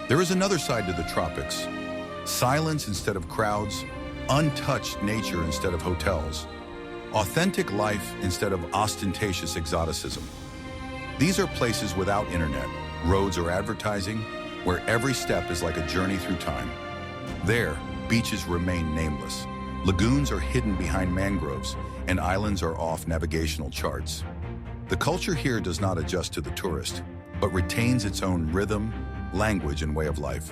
There is another side to the tropics. Silence instead of crowds, untouched nature instead of hotels, authentic life instead of ostentatious exoticism. These are places without internet, roads, or advertising, where every step is like a journey through time. There, beaches remain nameless. Lagoons are hidden behind mangroves, and islands are off navigational charts. The culture here does not adjust to the tourist, but retains its own rhythm, language, and way of life.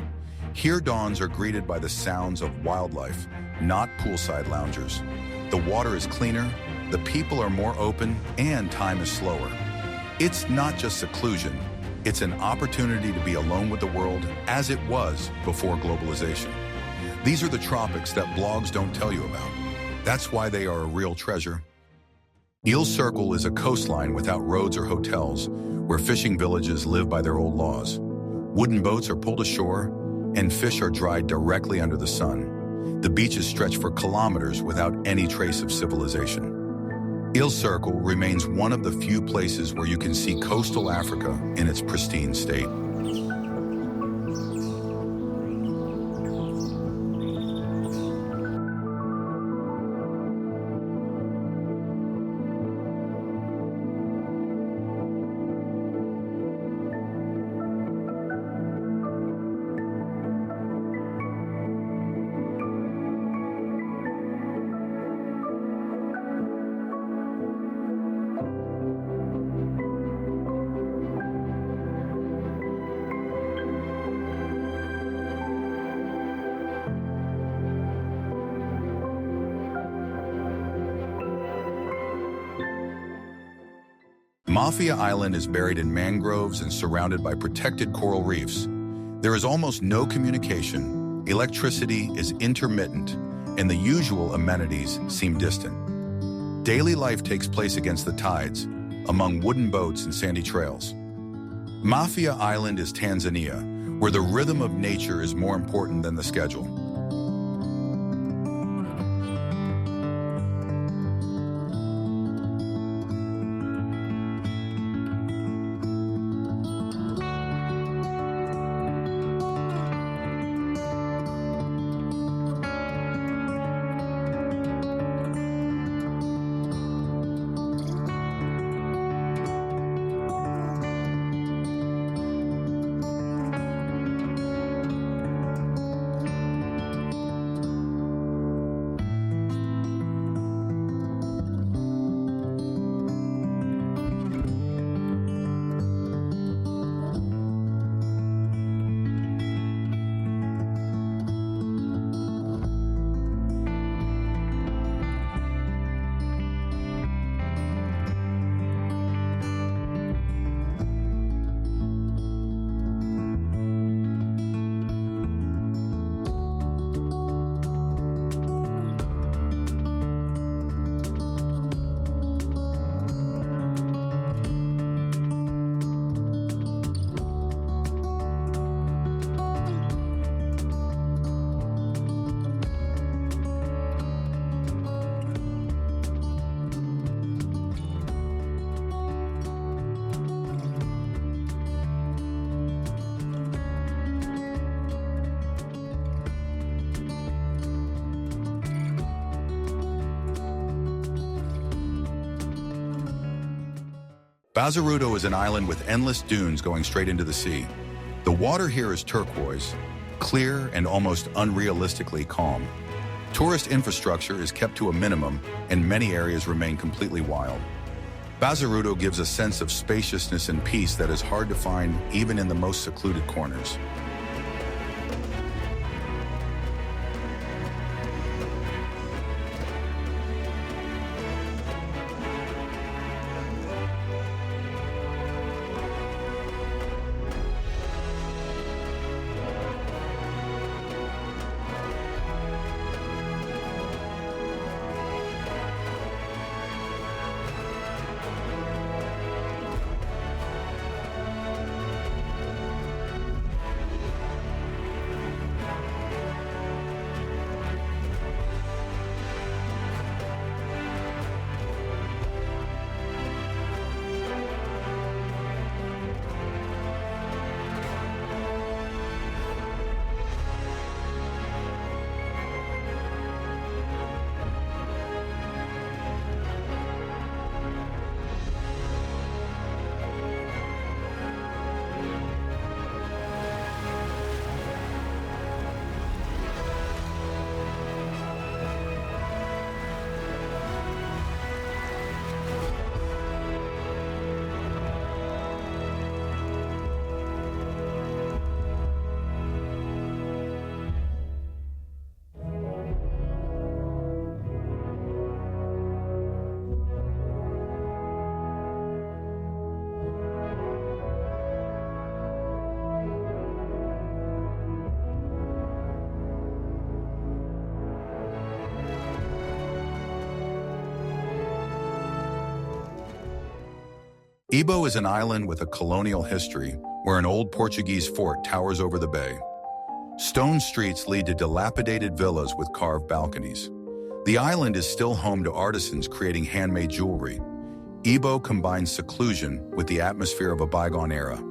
Here, dawns are greeted by the sounds of wildlife, not poolside loungers. The water is cleaner, the people are more open, and time is slower. It's not just seclusion, it's an opportunity to be alone with the world as it was before globalization. These are the tropics that blogs don't tell you about. That's why they are a real treasure. Île Circle is a coastline without roads or hotels, where fishing villages live by their old laws. Wooden boats are pulled ashore, and fish are dried directly under the sun. The beaches stretch for kilometers without any trace of civilization. Île Circle remains one of the few places where you can see coastal Africa in its pristine state. Mafia Island is buried in mangroves and surrounded by protected coral reefs. There is almost no communication, electricity is intermittent, and the usual amenities seem distant. Daily life takes place against the tides, among wooden boats and sandy trails. Mafia Island is Tanzania, where the rhythm of nature is more important than the schedule. Bazaruto is an island with endless dunes going straight into the sea. The water here is turquoise, clear and almost unrealistically calm. Tourist infrastructure is kept to a minimum, and many areas remain completely wild. Bazaruto gives a sense of spaciousness and peace that is hard to find even in the most secluded corners. Ibo is an island with a colonial history where an old Portuguese fort towers over the bay. Stone streets lead to dilapidated villas with carved balconies. The island is still home to artisans creating handmade jewelry. Ibo combines seclusion with the atmosphere of a bygone era.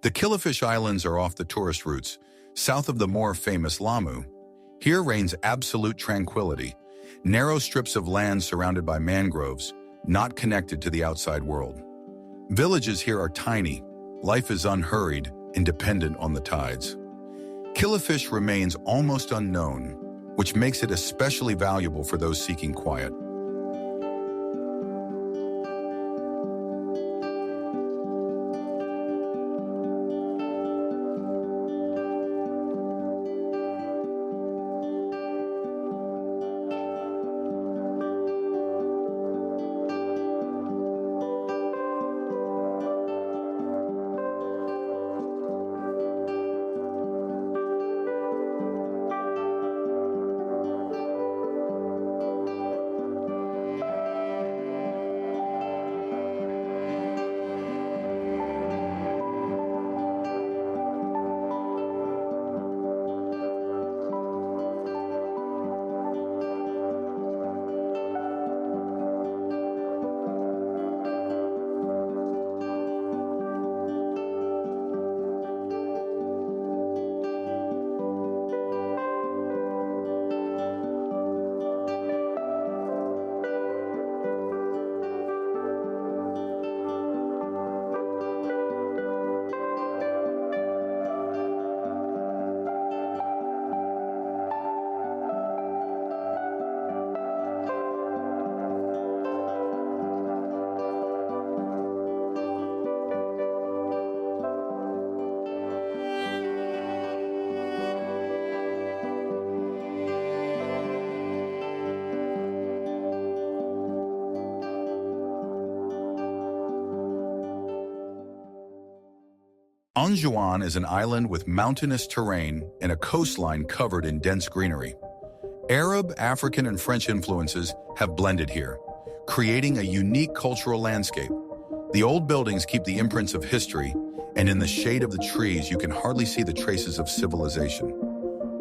The Killifish Islands are off the tourist routes, south of the more famous Lamu. Here reigns absolute tranquility, narrow strips of land surrounded by mangroves, not connected to the outside world. Villages here are tiny, life is unhurried and dependent on the tides. Killifish remains almost unknown, which makes it especially valuable for those seeking quiet. Anjouan is an island with mountainous terrain and a coastline covered in dense greenery. Arab, African, and French influences have blended here, creating a unique cultural landscape. The old buildings keep the imprints of history, and in the shade of the trees you can hardly see the traces of civilization.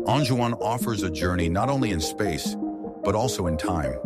Anjouan offers a journey not only in space, but also in time.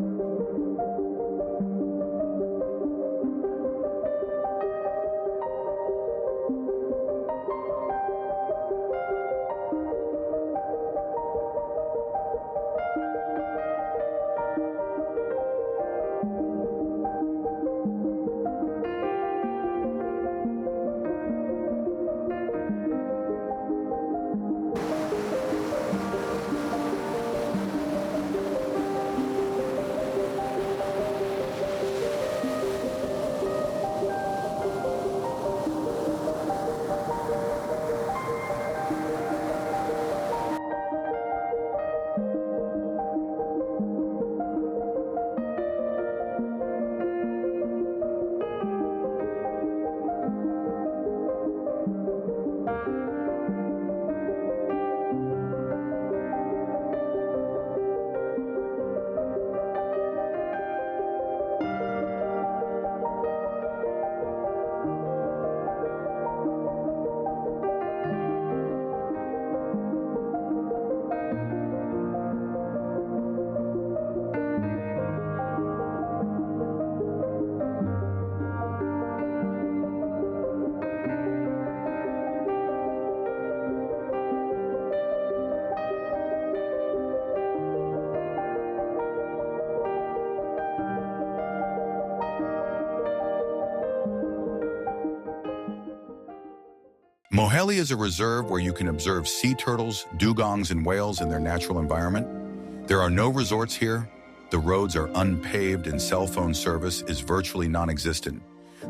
Moheli is a reserve where you can observe sea turtles, dugongs, and whales in their natural environment. There are no resorts here. The roads are unpaved and cell phone service is virtually non-existent.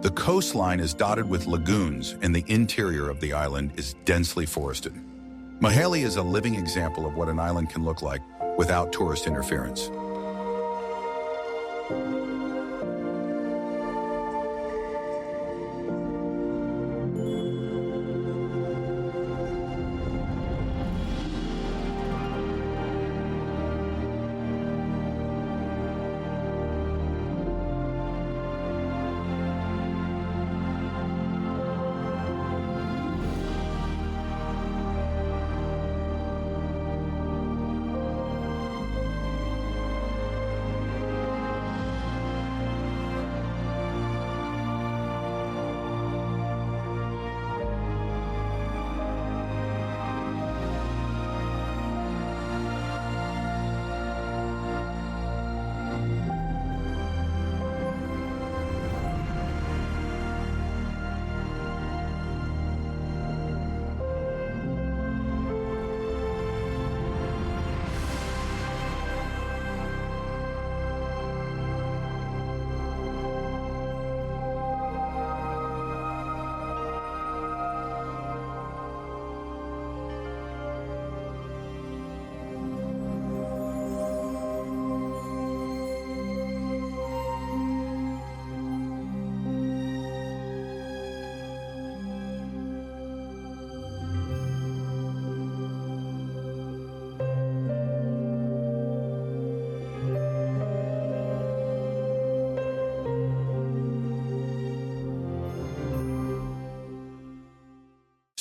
The coastline is dotted with lagoons and the interior of the island is densely forested. Moheli is a living example of what an island can look like without tourist interference.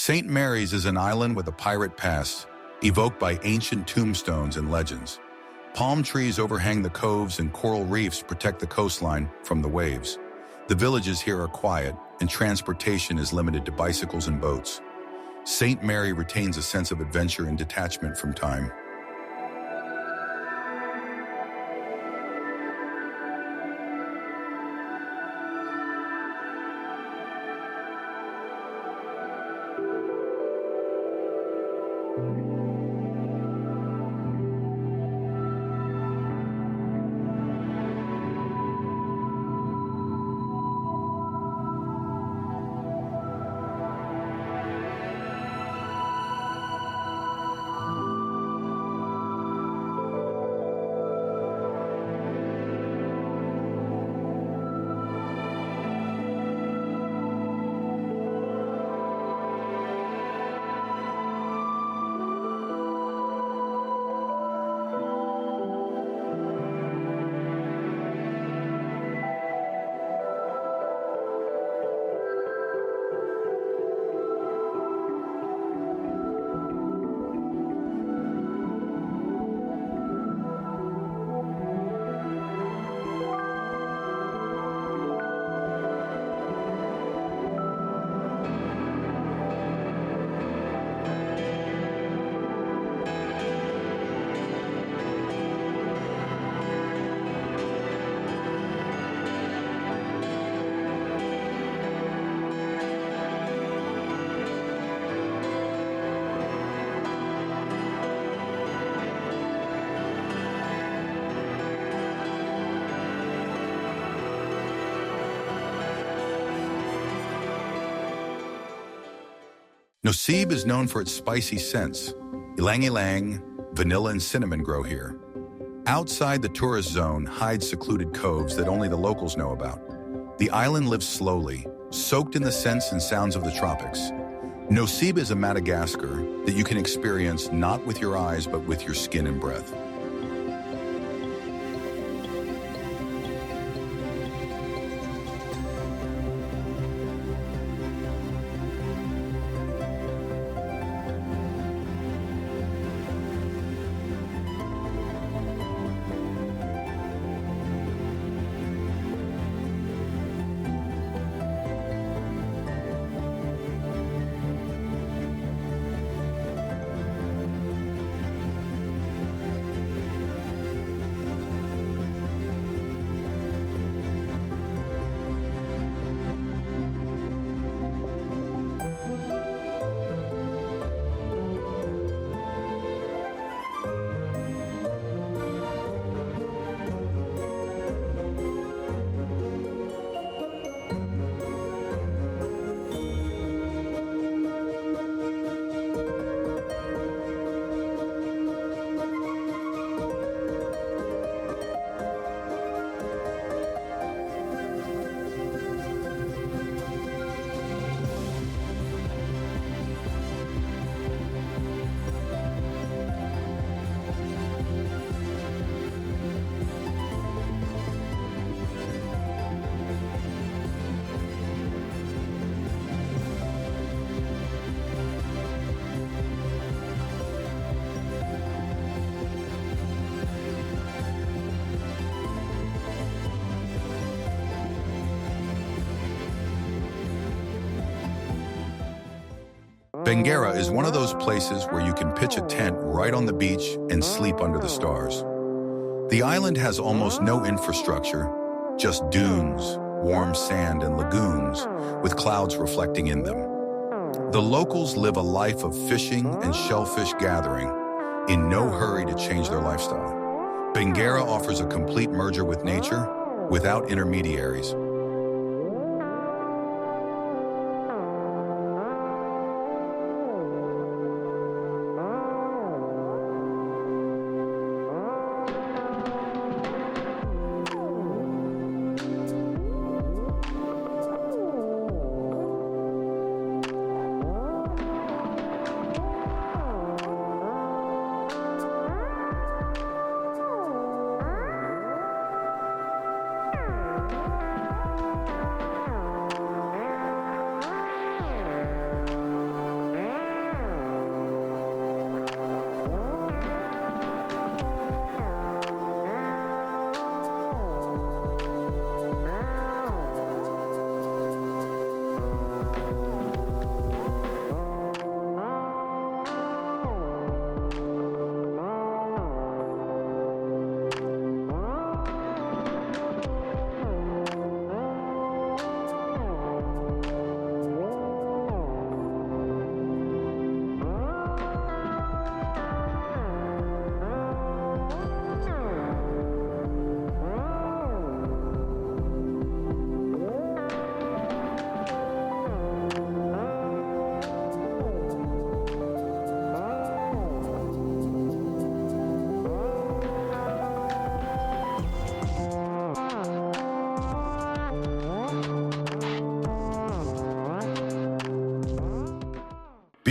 St. Mary's is an island with a pirate past, evoked by ancient tombstones and legends. Palm trees overhang the coves and coral reefs protect the coastline from the waves. The villages here are quiet, and transportation is limited to bicycles and boats. St. Mary retains a sense of adventure and detachment from time. Nosib is known for its spicy scents. Ylang-ylang, vanilla and cinnamon grow here. Outside the tourist zone hide secluded coves that only the locals know about. The island lives slowly, soaked in the scents and sounds of the tropics. Nosib is a Madagascar that you can experience not with your eyes but with your skin and breath. Benguera is one of those places where you can pitch a tent right on the beach and sleep under the stars. The island has almost no infrastructure, just dunes, warm sand, and lagoons with clouds reflecting in them. The locals live a life of fishing and shellfish gathering, in no hurry to change their lifestyle. Benguera offers a complete merger with nature, without intermediaries.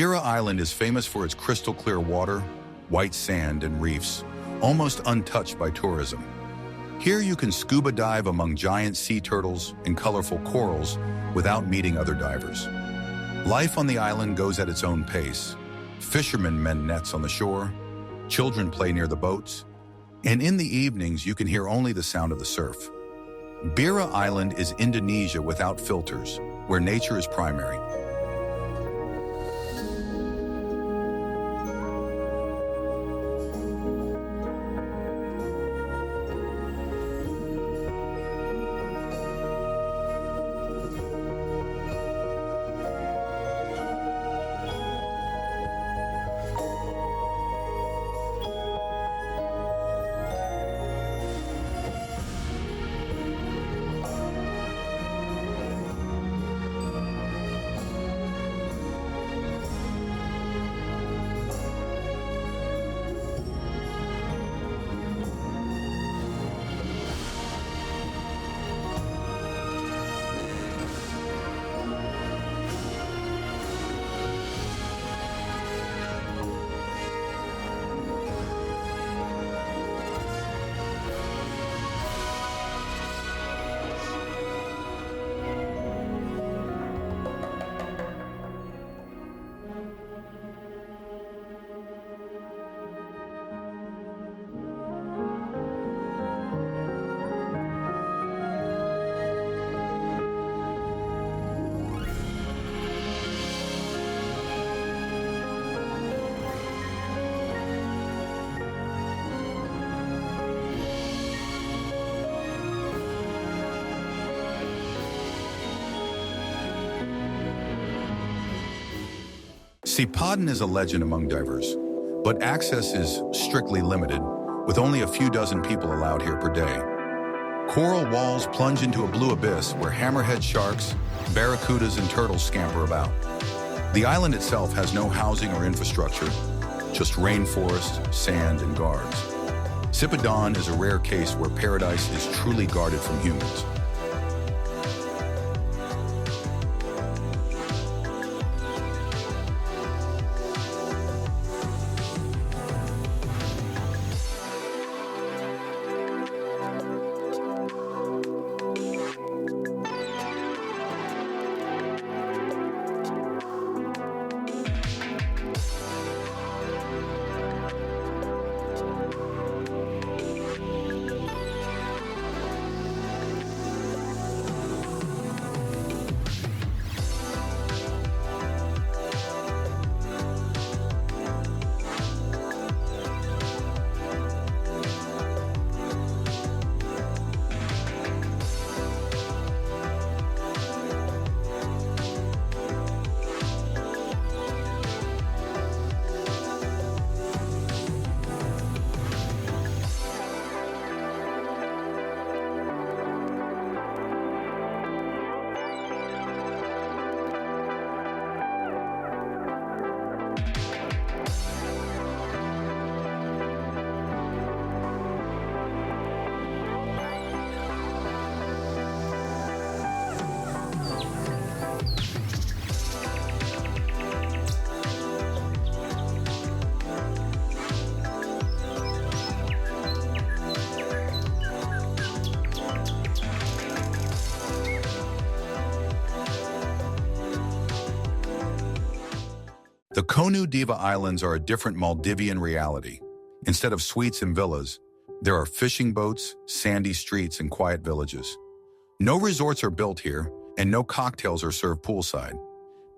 Bira Island is famous for its crystal clear water, white sand, and reefs, almost untouched by tourism. Here you can scuba dive among giant sea turtles and colorful corals without meeting other divers. Life on the island goes at its own pace. Fishermen mend nets on the shore, children play near the boats, and in the evenings you can hear only the sound of the surf. Bira Island is Indonesia without filters, where nature is primary. Sipadan is a legend among divers, but access is strictly limited, with only a few dozen people allowed here per day. Coral walls plunge into a blue abyss where hammerhead sharks, barracudas, and turtles scamper about. The island itself has no housing or infrastructure, just rainforest, sand, and guards. Sipadan is a rare case where paradise is truly guarded from humans. The Konu Diva Islands are a different Maldivian reality. Instead of suites and villas, there are fishing boats, sandy streets, and quiet villages. No resorts are built here, and no cocktails are served poolside.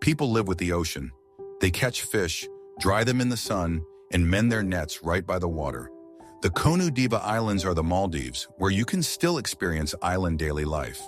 People live with the ocean. They catch fish, dry them in the sun, and mend their nets right by the water. The Konu Diva Islands are the Maldives, where you can still experience island daily life.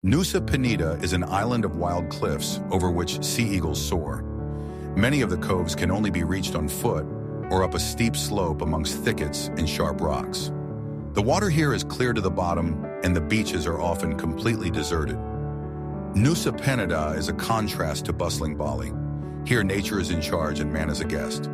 Nusa Penida is an island of wild cliffs over which sea eagles soar. Many of the coves can only be reached on foot or up a steep slope amongst thickets and sharp rocks. The water here is clear to the bottom, and the beaches are often completely deserted. Nusa Penida is a contrast to bustling Bali. Here, nature is in charge and man is a guest.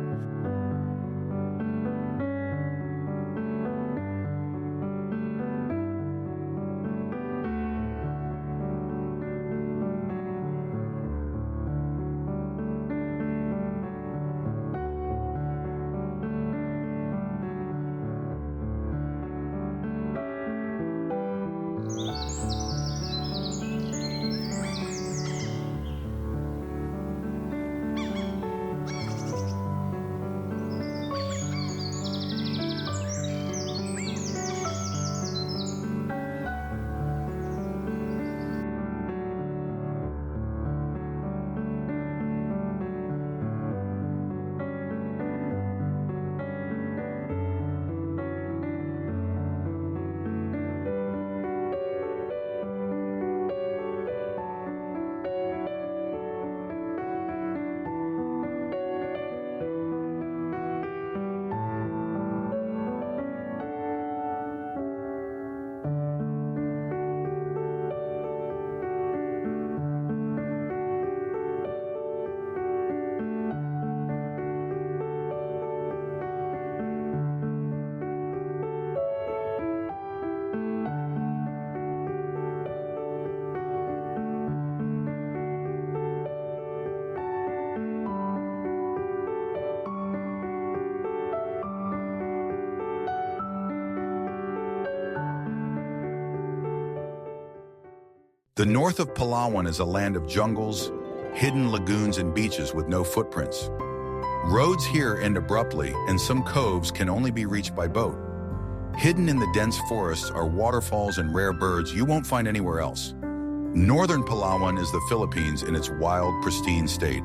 The north of Palawan is a land of jungles, hidden lagoons, and beaches with no footprints. Roads here end abruptly, and some coves can only be reached by boat. Hidden in the dense forests are waterfalls and rare birds you won't find anywhere else. Northern Palawan is the Philippines in its wild, pristine state.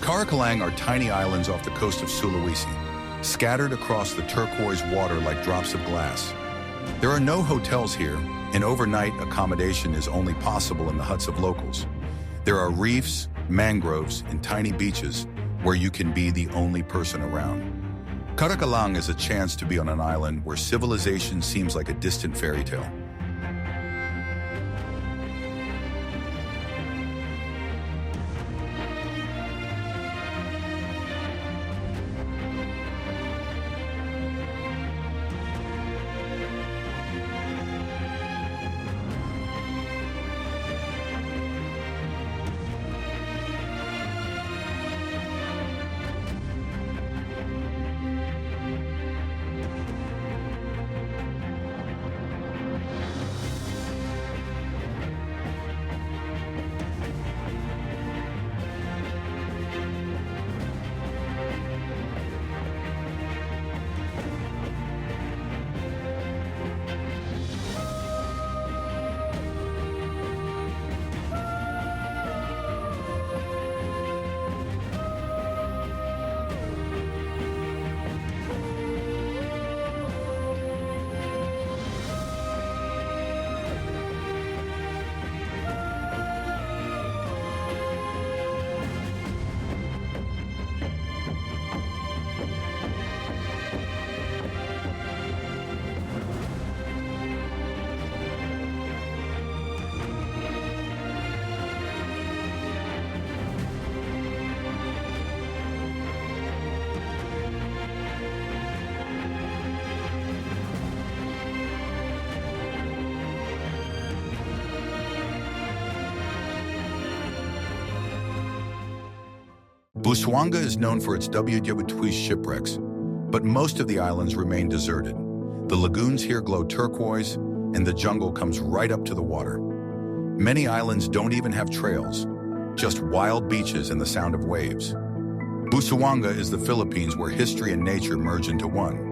Karakalang are tiny islands off the coast of Sulawesi, scattered across the turquoise water like drops of glass. There are no hotels here, and overnight accommodation is only possible in the huts of locals. There are reefs, mangroves, and tiny beaches where you can be the only person around. Karakalang is a chance to be on an island where civilization seems like a distant fairy tale. Busuanga is known for its WW shipwrecks, but most of the islands remain deserted. The lagoons here glow turquoise, and the jungle comes right up to the water. Many islands don't even have trails, just wild beaches and the sound of waves. Busuanga is the Philippines where history and nature merge into one.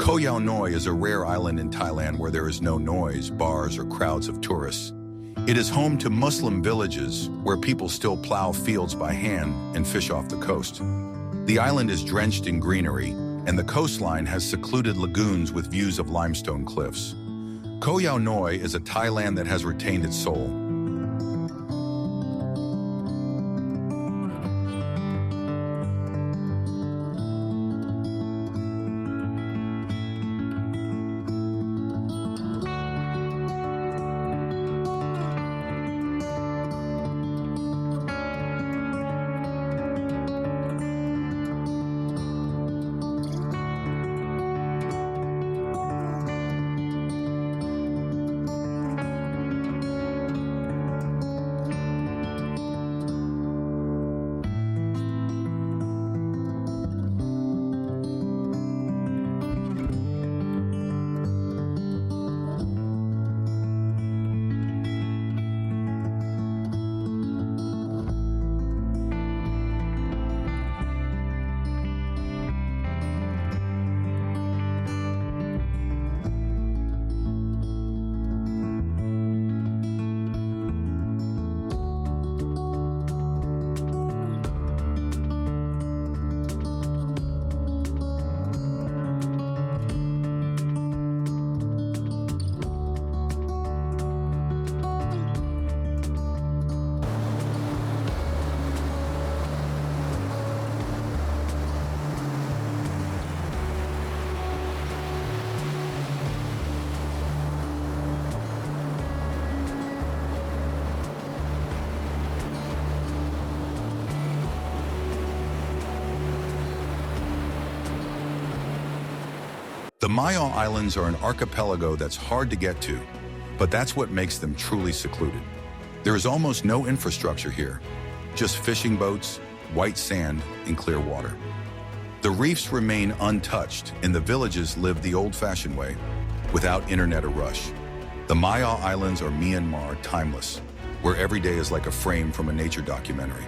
Koh Yao Noi is a rare island in Thailand where there is no noise, bars, or crowds of tourists. It is home to Muslim villages where people still plow fields by hand and fish off the coast. The island is drenched in greenery, and the coastline has secluded lagoons with views of limestone cliffs. Koh Yao Noi is a Thailand that has retained its soul. The Maya Islands are an archipelago that's hard to get to, but that's what makes them truly secluded. There is almost no infrastructure here, just fishing boats, white sand, and clear water. The reefs remain untouched, and the villages live the old-fashioned way, without internet or rush. The Maya Islands are Myanmar timeless, where every day is like a frame from a nature documentary.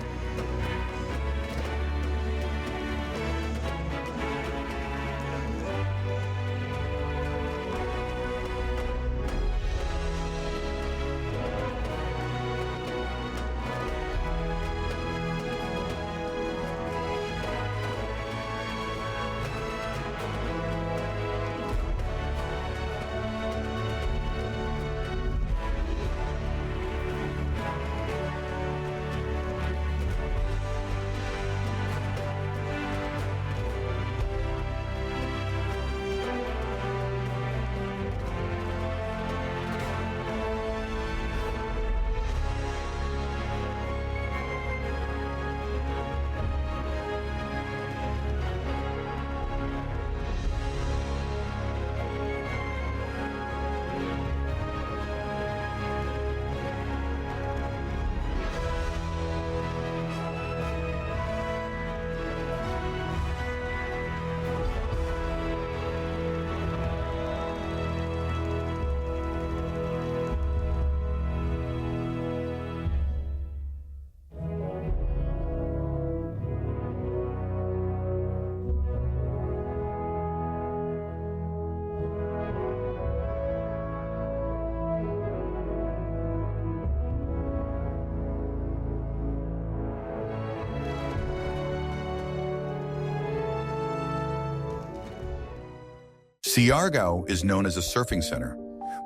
Siargao is known as a surfing center,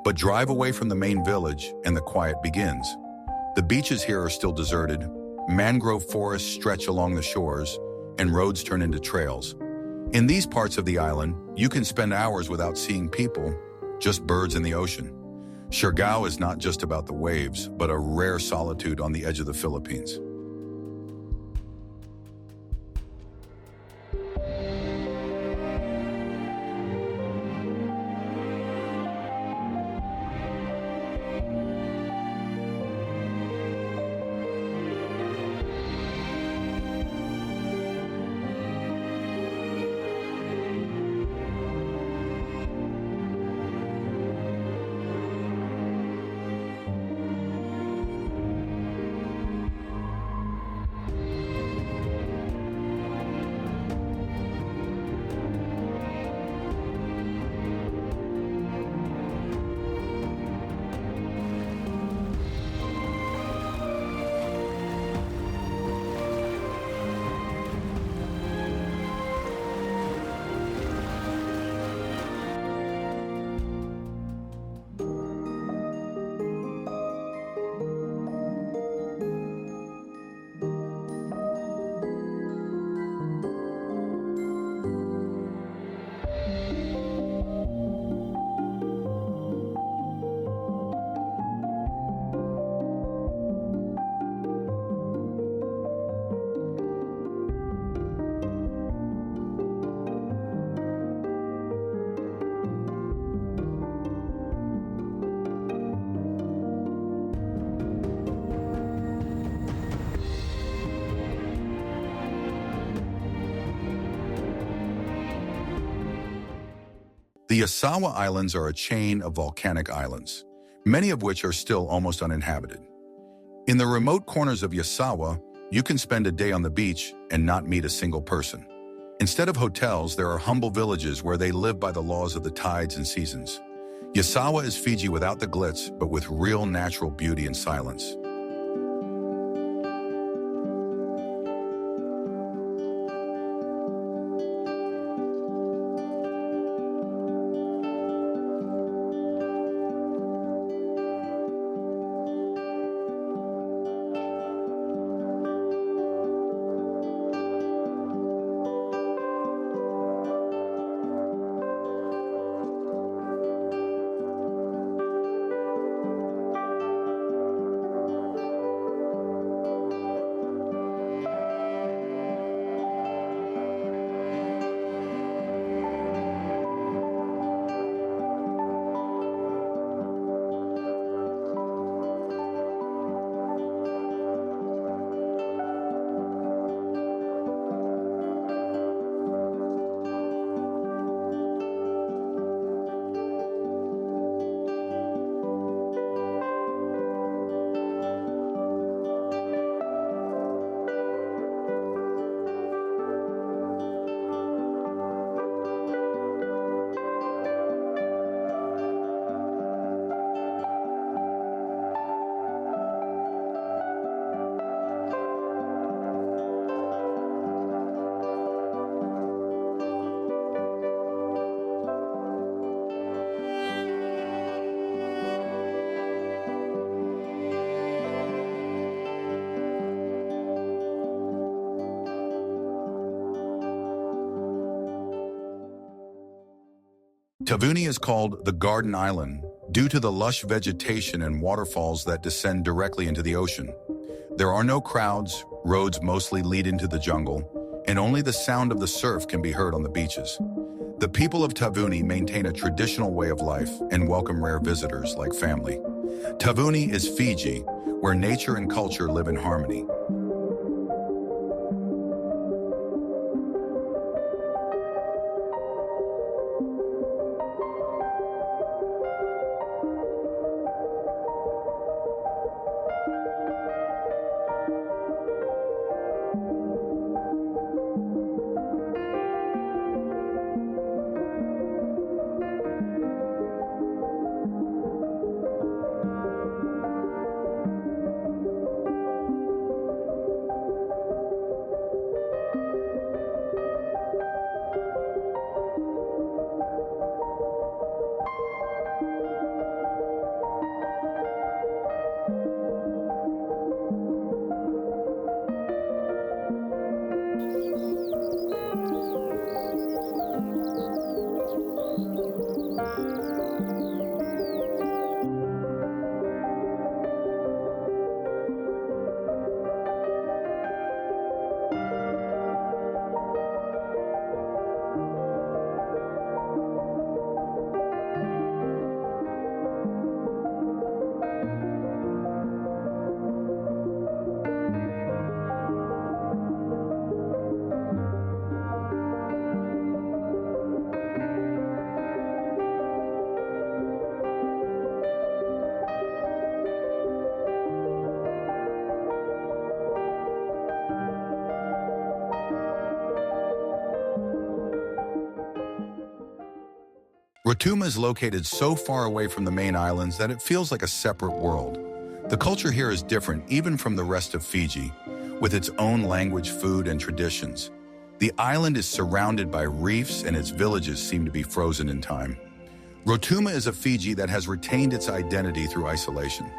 but drive away from the main village and the quiet begins. The beaches here are still deserted, mangrove forests stretch along the shores, and roads turn into trails. In these parts of the island, you can spend hours without seeing people, just birds in the ocean. Siargao is not just about the waves, but a rare solitude on the edge of the Philippines. The Yasawa Islands are a chain of volcanic islands, many of which are still almost uninhabited. In the remote corners of Yasawa, you can spend a day on the beach and not meet a single person. Instead of hotels, there are humble villages where they live by the laws of the tides and seasons. Yasawa is Fiji without the glitz, but with real natural beauty and silence. Tavuni is called the Garden Island due to the lush vegetation and waterfalls that descend directly into the ocean. There are no crowds, roads mostly lead into the jungle, and only the sound of the surf can be heard on the beaches. The people of Tavuni maintain a traditional way of life and welcome rare visitors like family. Tavuni is Fiji, where nature and culture live in harmony. Rotuma is located so far away from the main islands that it feels like a separate world. The culture here is different even from the rest of Fiji, with its own language, food, and traditions. The island is surrounded by reefs and its villages seem to be frozen in time. Rotuma is a Fiji that has retained its identity through isolation.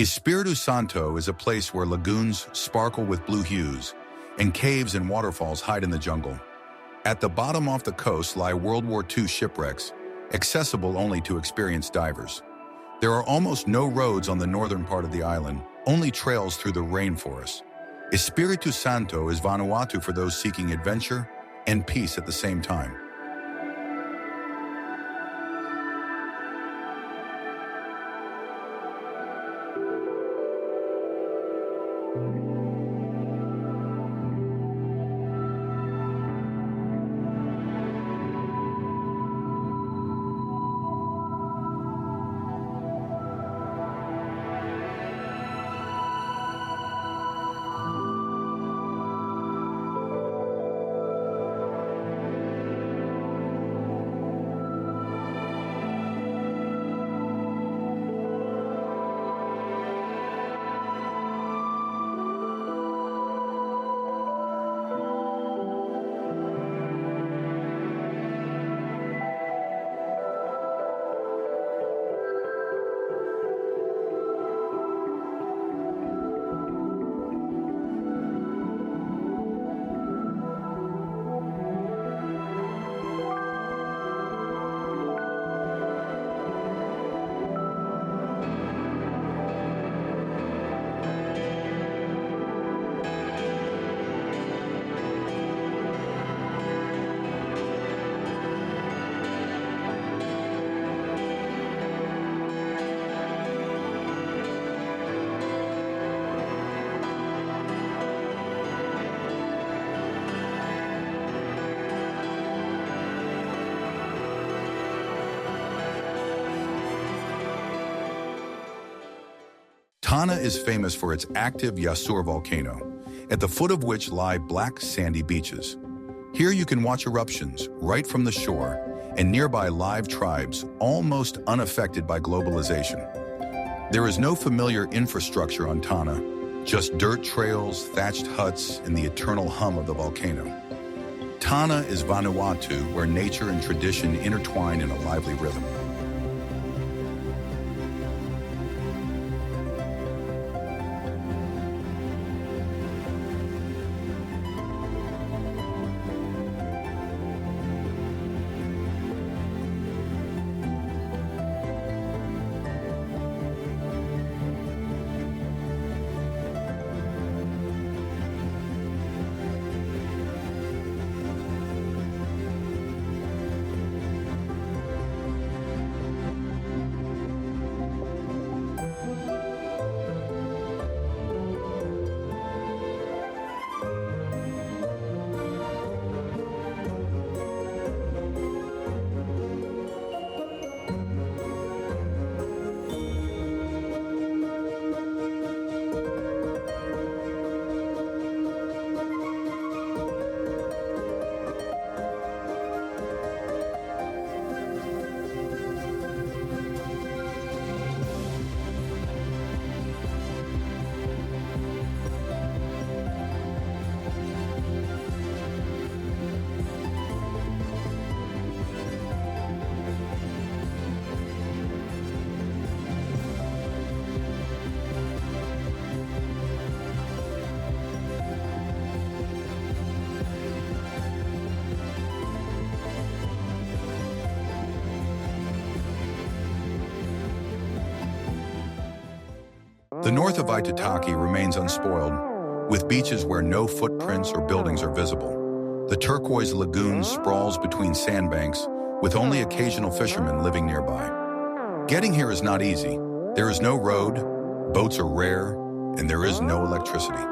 Espiritu Santo is a place where lagoons sparkle with blue hues, and caves and waterfalls hide in the jungle. At the bottom off the coast lie World War II shipwrecks, accessible only to experienced divers. There are almost no roads on the northern part of the island, only trails through the rainforest. Espiritu Santo is Vanuatu for those seeking adventure and peace at the same time. Tanna is famous for its active Yasur volcano, at the foot of which lie black sandy beaches. Here you can watch eruptions right from the shore and nearby live tribes almost unaffected by globalization. There is no familiar infrastructure on Tanna, just dirt trails, thatched huts, and the eternal hum of the volcano. Tanna is Vanuatu, where nature and tradition intertwine in a lively rhythm. The north of Aitutaki remains unspoiled, with beaches where no footprints or buildings are visible. The turquoise lagoon sprawls between sandbanks, with only occasional fishermen living nearby. Getting here is not easy. There is no road, boats are rare, and there is no electricity.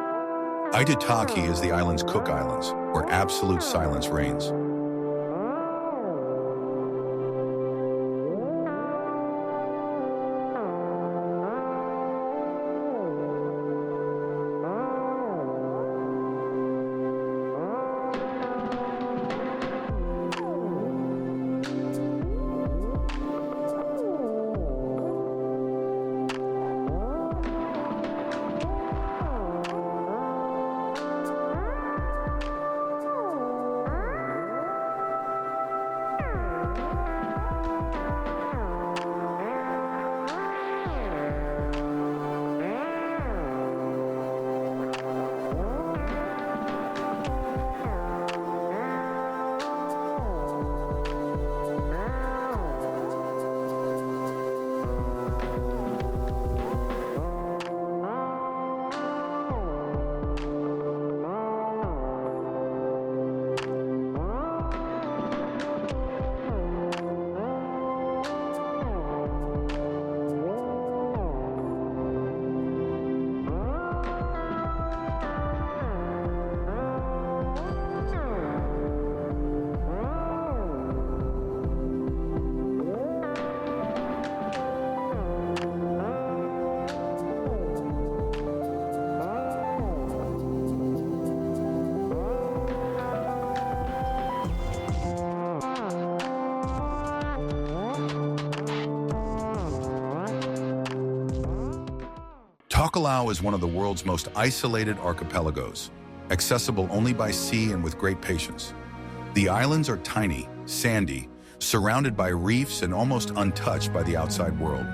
Aitutaki is the island's Cook Islands, where absolute silence reigns. Tokelau is one of the world's most isolated archipelagos, accessible only by sea and with great patience. The islands are tiny, sandy, surrounded by reefs and almost untouched by the outside world.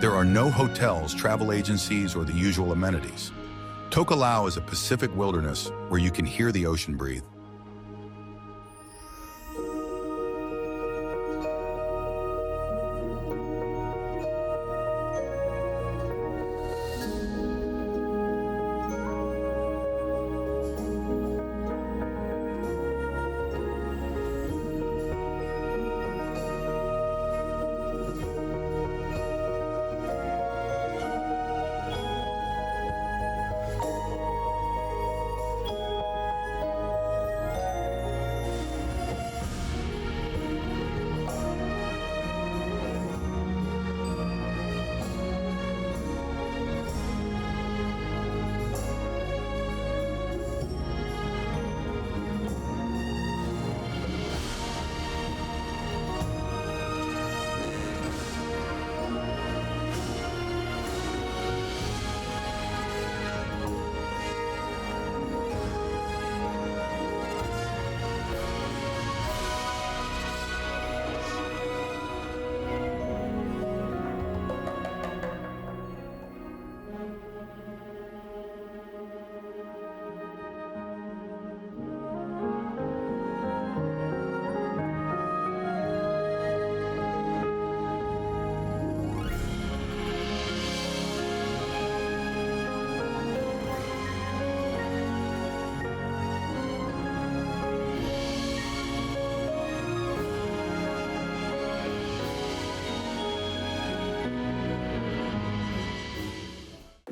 There are no hotels, travel agencies, or the usual amenities. Tokelau is a Pacific wilderness where you can hear the ocean breathe.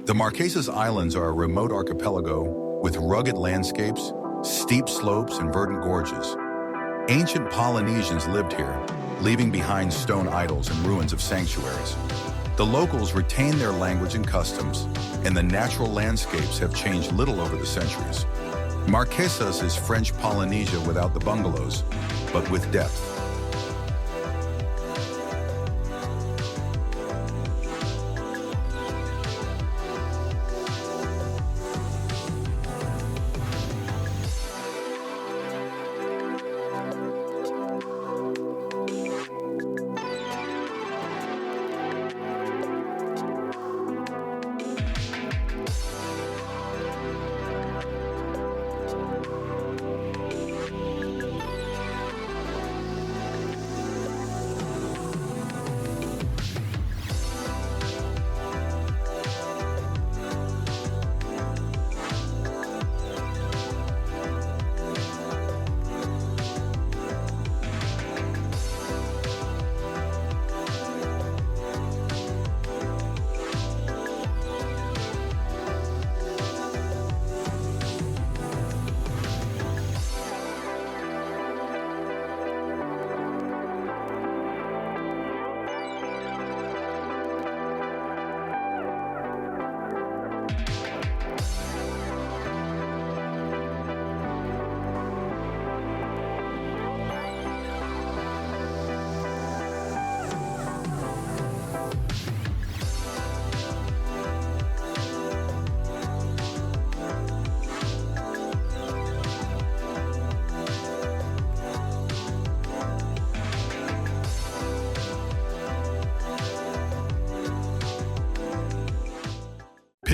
The Marquesas Islands are a remote archipelago with rugged landscapes, steep slopes, and verdant gorges. Ancient Polynesians lived here, leaving behind stone idols and ruins of sanctuaries. The locals retain their language and customs, and the natural landscapes have changed little over the centuries. Marquesas is French Polynesia without the bungalows, but with depth.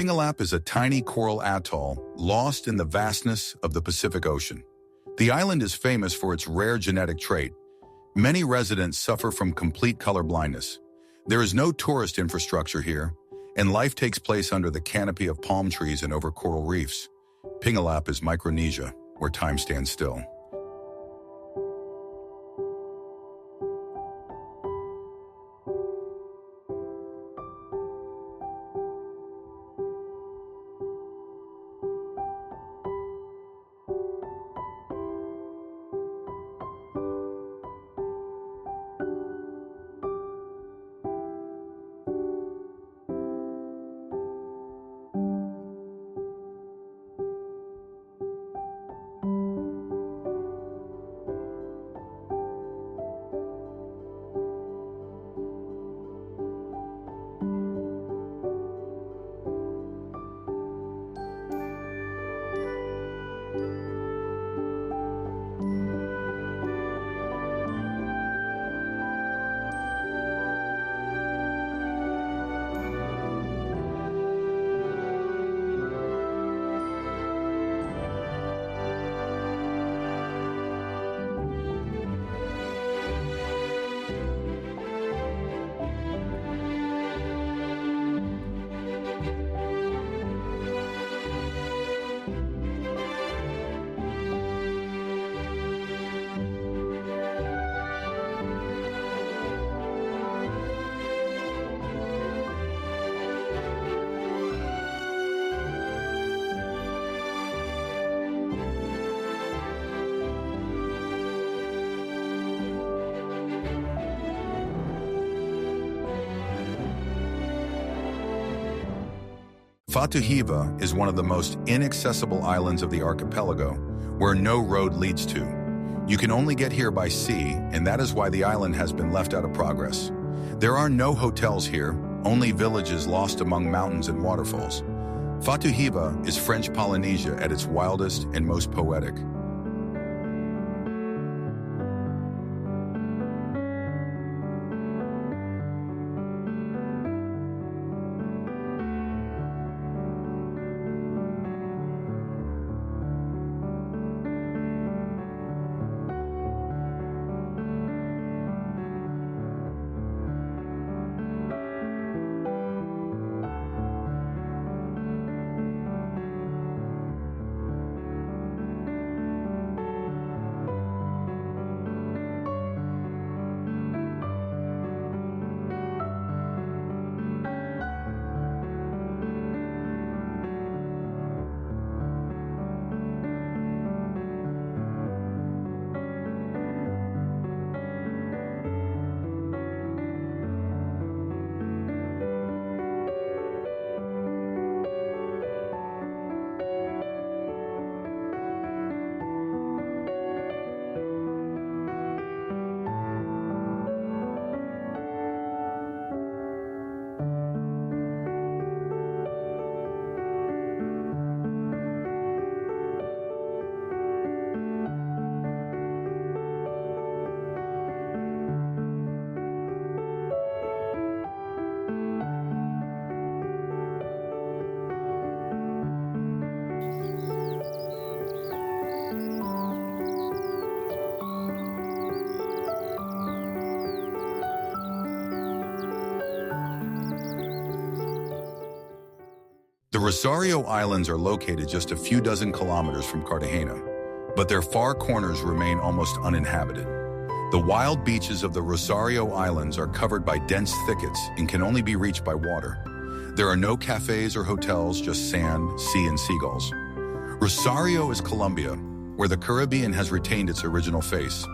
Pingalap is a tiny coral atoll lost in the vastness of the Pacific Ocean. The island is famous for its rare genetic trait. Many residents suffer from complete color blindness. There is no tourist infrastructure here, and life takes place under the canopy of palm trees and over coral reefs. Pingalap is Micronesia, where time stands still. Fatuhiva is one of the most inaccessible islands of the archipelago, where no road leads to. You can only get here by sea, and that is why the island has been left out of progress. There are no hotels here, only villages lost among mountains and waterfalls. Fatuhiva is French Polynesia at its wildest and most poetic. The Rosario Islands are located just a few dozen kilometers from Cartagena, but their far corners remain almost uninhabited. The wild beaches of the Rosario Islands are covered by dense thickets and can only be reached by water. There are no cafes or hotels, just sand, sea, and seagulls. Rosario is Colombia, where the Caribbean has retained its original face.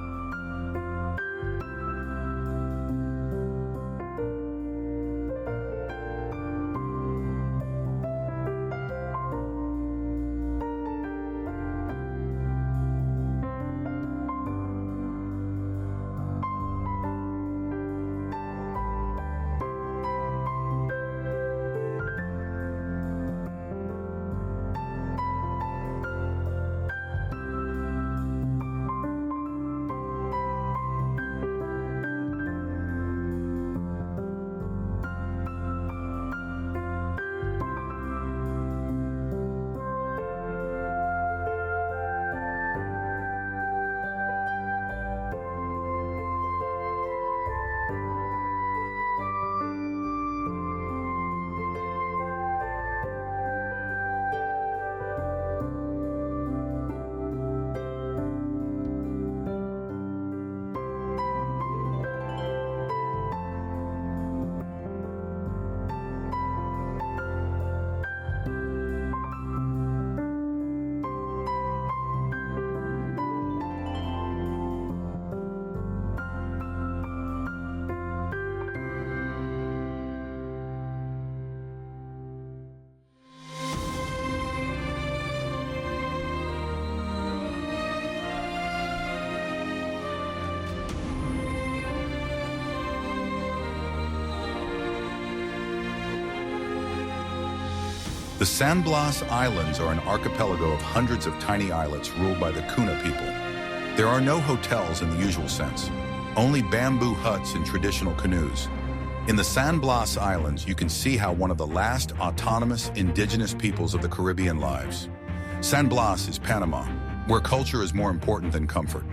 The San Blas Islands are an archipelago of hundreds of tiny islets ruled by the Kuna people. There are no hotels in the usual sense, only bamboo huts and traditional canoes. In the San Blas Islands, you can see how one of the last autonomous indigenous peoples of the Caribbean lives. San Blas is Panama, where culture is more important than comfort.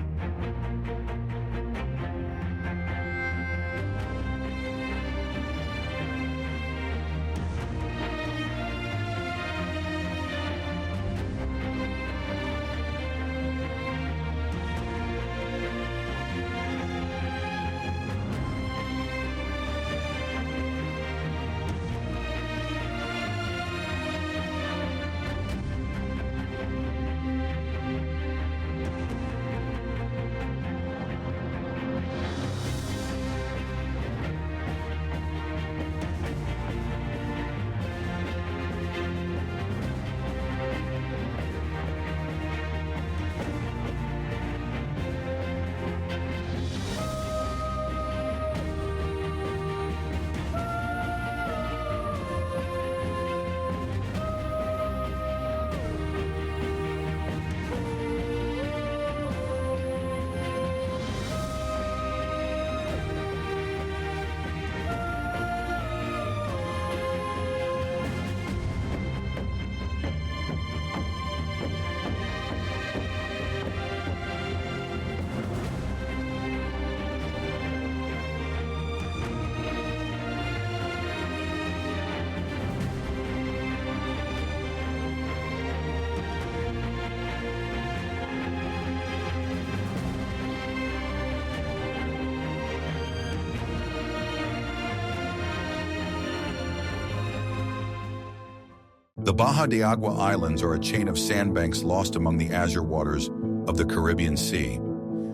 The Baja de Agua Islands are a chain of sandbanks lost among the azure waters of the Caribbean Sea.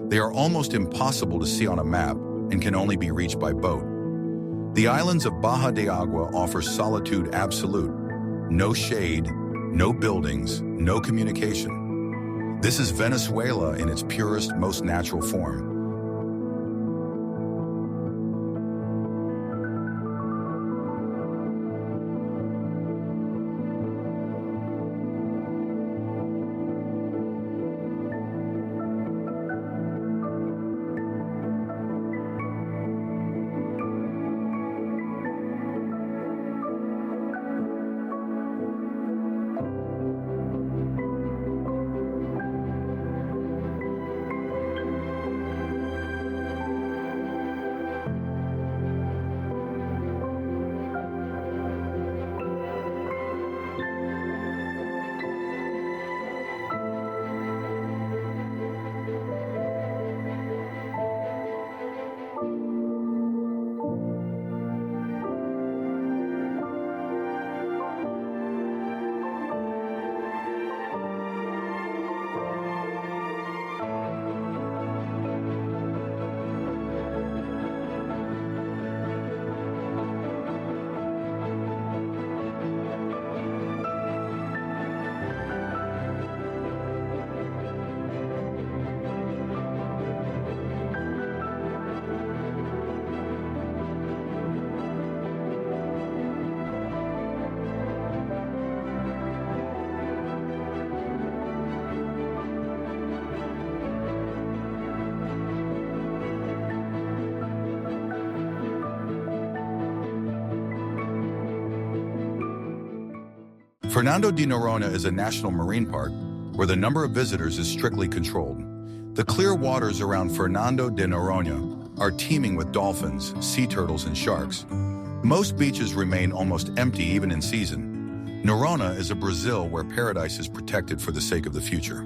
They are almost impossible to see on a map and can only be reached by boat. The islands of Baja de Agua offer solitude absolute. No shade, no buildings, no communication. This is Venezuela in its purest, most natural form. Fernando de Noronha is a national marine park where the number of visitors is strictly controlled. The clear waters around Fernando de Noronha are teeming with dolphins, sea turtles, and sharks. Most beaches remain almost empty even in season. Noronha is a Brazil where paradise is protected for the sake of the future.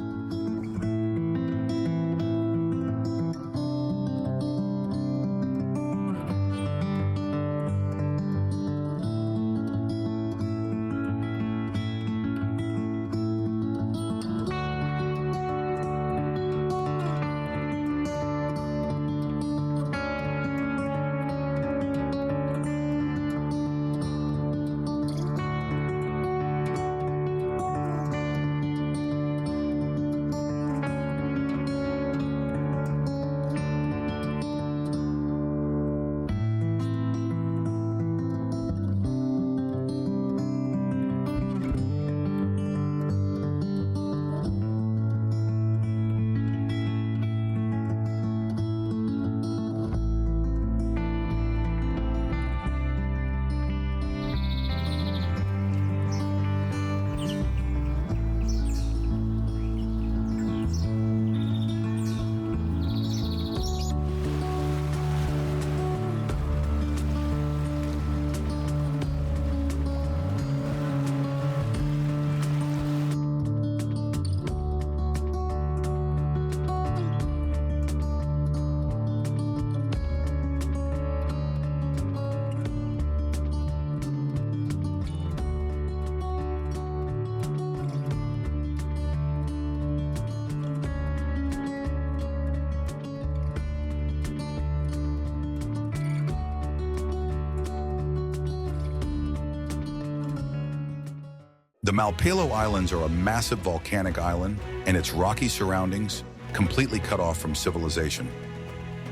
The Malpelo Islands are a massive volcanic island, and its rocky surroundings completely cut off from civilization.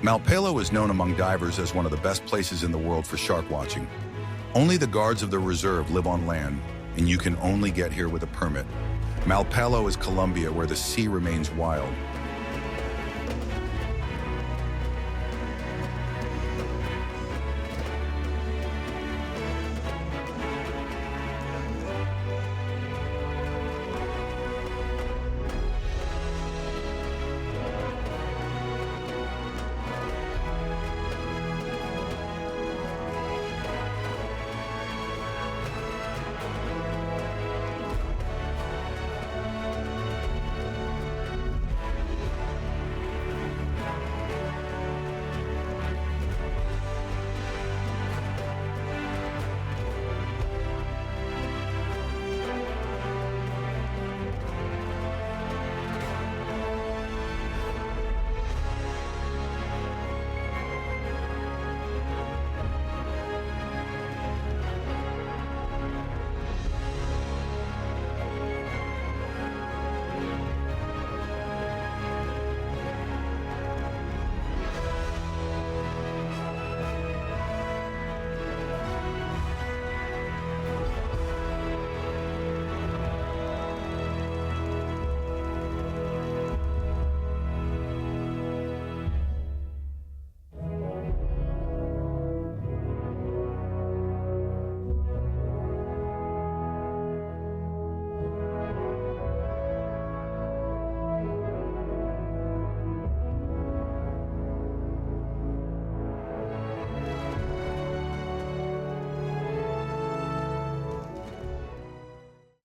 Malpelo is known among divers as one of the best places in the world for shark watching. Only the guards of the reserve live on land, and you can only get here with a permit. Malpelo is Colombia, where the sea remains wild.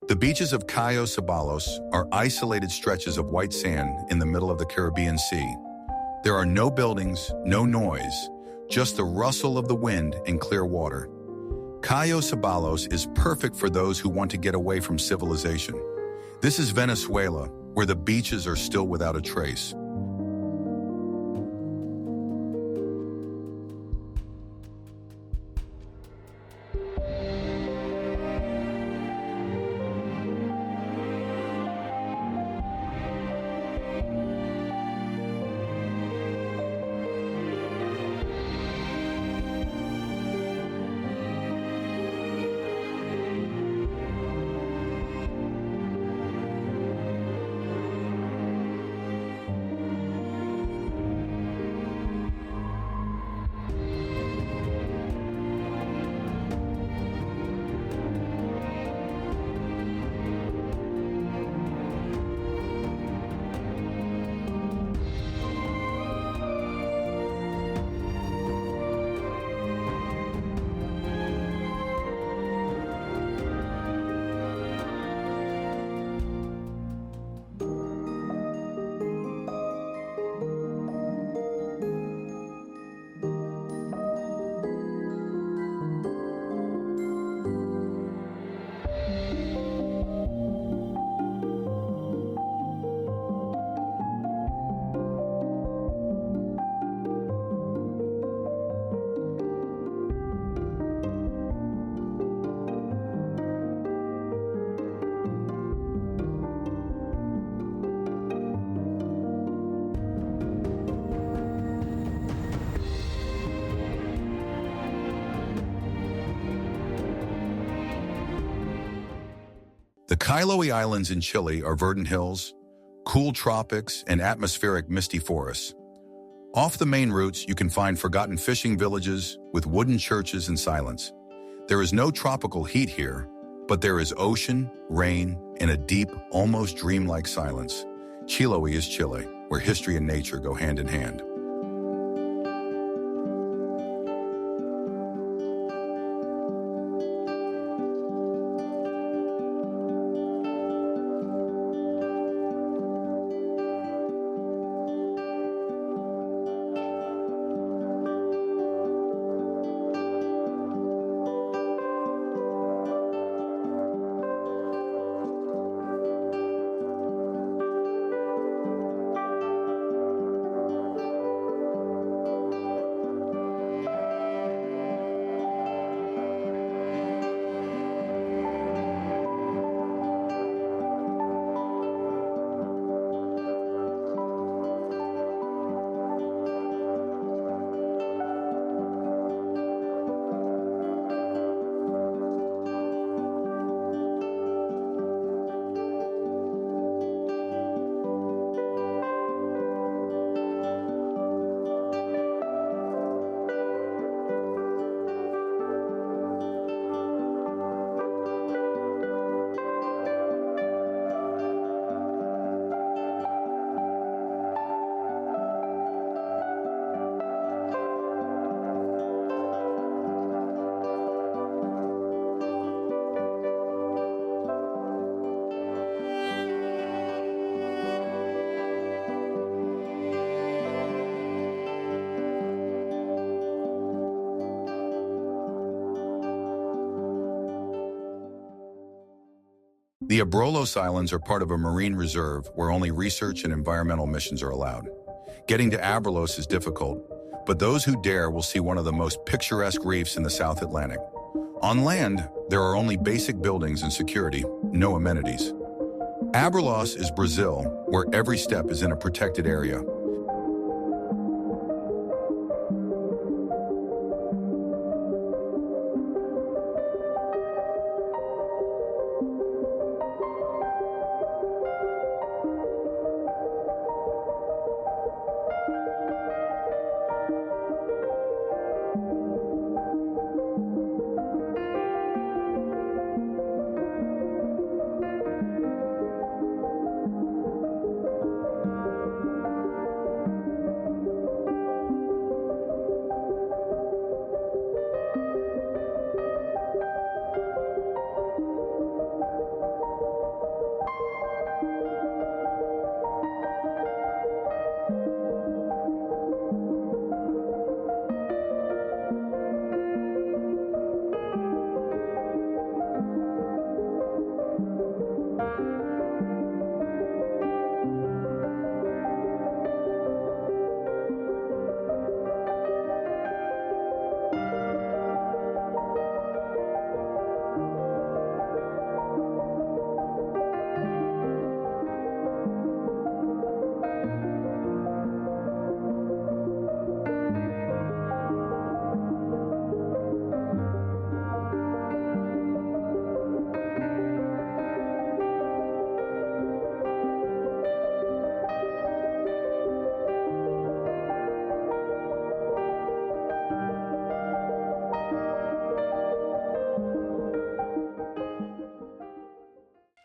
The beaches of Cayo Ceballos are isolated stretches of white sand in the middle of the Caribbean Sea. There are no buildings, no noise, just the rustle of the wind and clear water. Cayo Ceballos is perfect for those who want to get away from civilization. This is Venezuela, where the beaches are still without a trace. The Kailoi Islands in Chile are verdant hills, cool tropics, and atmospheric misty forests. Off the main routes, you can find forgotten fishing villages with wooden churches and silence. There is no tropical heat here, but there is ocean, rain, and a deep, almost dreamlike silence. Chiloé is Chile, where history and nature go hand in hand. The Abrolhos Islands are part of a marine reserve where only research and environmental missions are allowed. Getting to Abrolhos is difficult, but those who dare will see one of the most picturesque reefs in the South Atlantic. On land, there are only basic buildings and security, no amenities. Abrolhos is Brazil, where every step is in a protected area.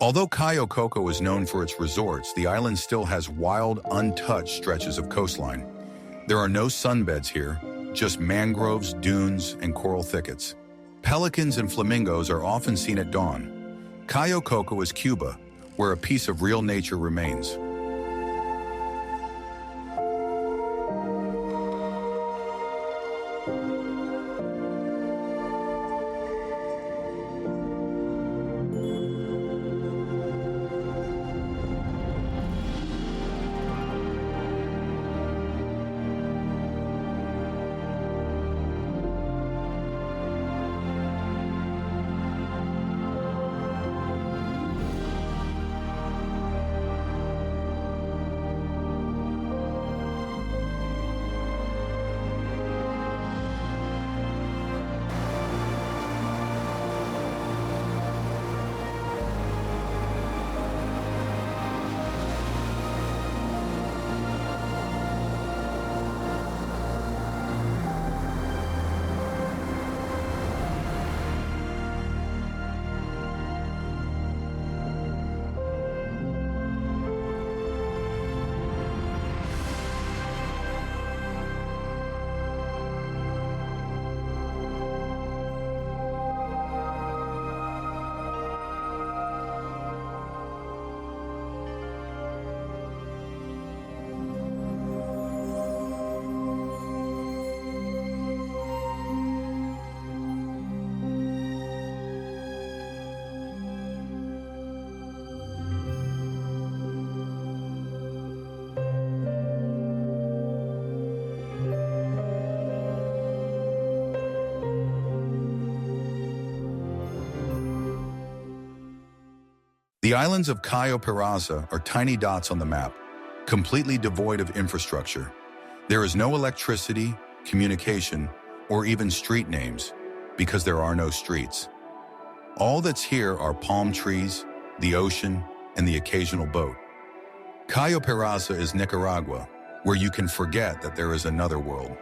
Although Cayo Coco is known for its resorts, the island still has wild, untouched stretches of coastline. There are no sunbeds here, just mangroves, dunes, and coral thickets. Pelicans and flamingos are often seen at dawn. Cayo Coco is Cuba, where a piece of real nature remains. The islands of Cayo Peraza are tiny dots on the map, completely devoid of infrastructure. There is no electricity, communication, or even street names, because there are no streets. All that's here are palm trees, the ocean, and the occasional boat. Cayo Peraza is Nicaragua, where you can forget that there is another world.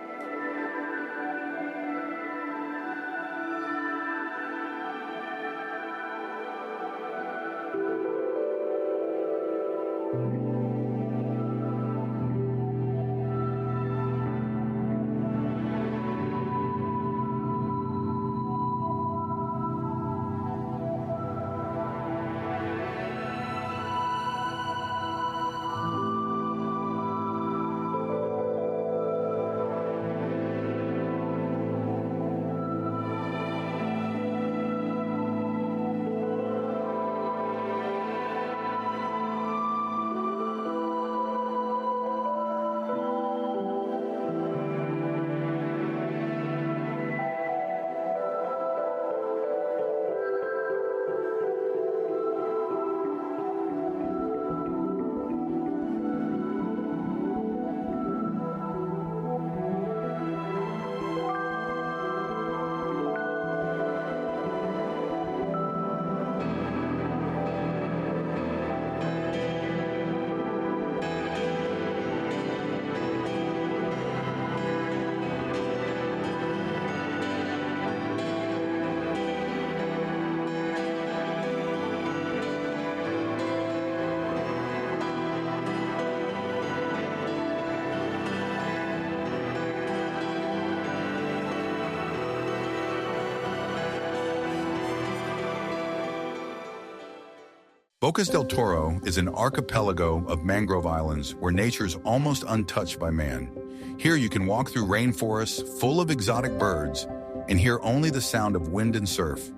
Bocas del Toro is an archipelago of mangrove islands where nature's almost untouched by man. Here you can walk through rainforests full of exotic birds and hear only the sound of wind and surf.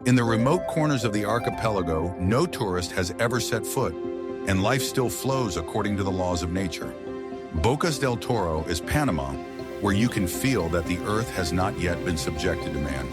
In the remote corners of the archipelago, no tourist has ever set foot, and life still flows according to the laws of nature. Bocas del Toro is Panama, where you can feel that the earth has not yet been subjected to man.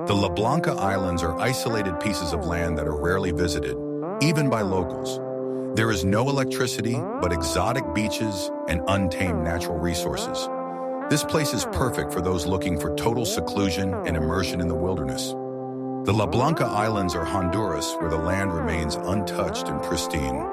The La Blanca Islands are isolated pieces of land that are rarely visited, even by locals. There is no electricity, but exotic beaches and untamed natural resources. This place is perfect for those looking for total seclusion and immersion in the wilderness. The La Blanca Islands are Honduras, where the land remains untouched and pristine.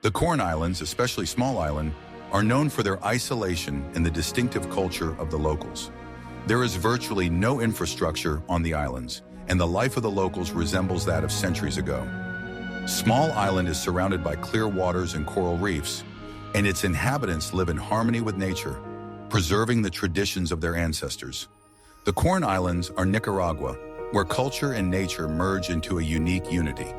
The Corn Islands, especially Small Island, are known for their isolation and the distinctive culture of the locals. There is virtually no infrastructure on the islands, and the life of the locals resembles that of centuries ago. Small Island is surrounded by clear waters and coral reefs, and its inhabitants live in harmony with nature, preserving the traditions of their ancestors. The Corn Islands are Nicaragua, where culture and nature merge into a unique unity.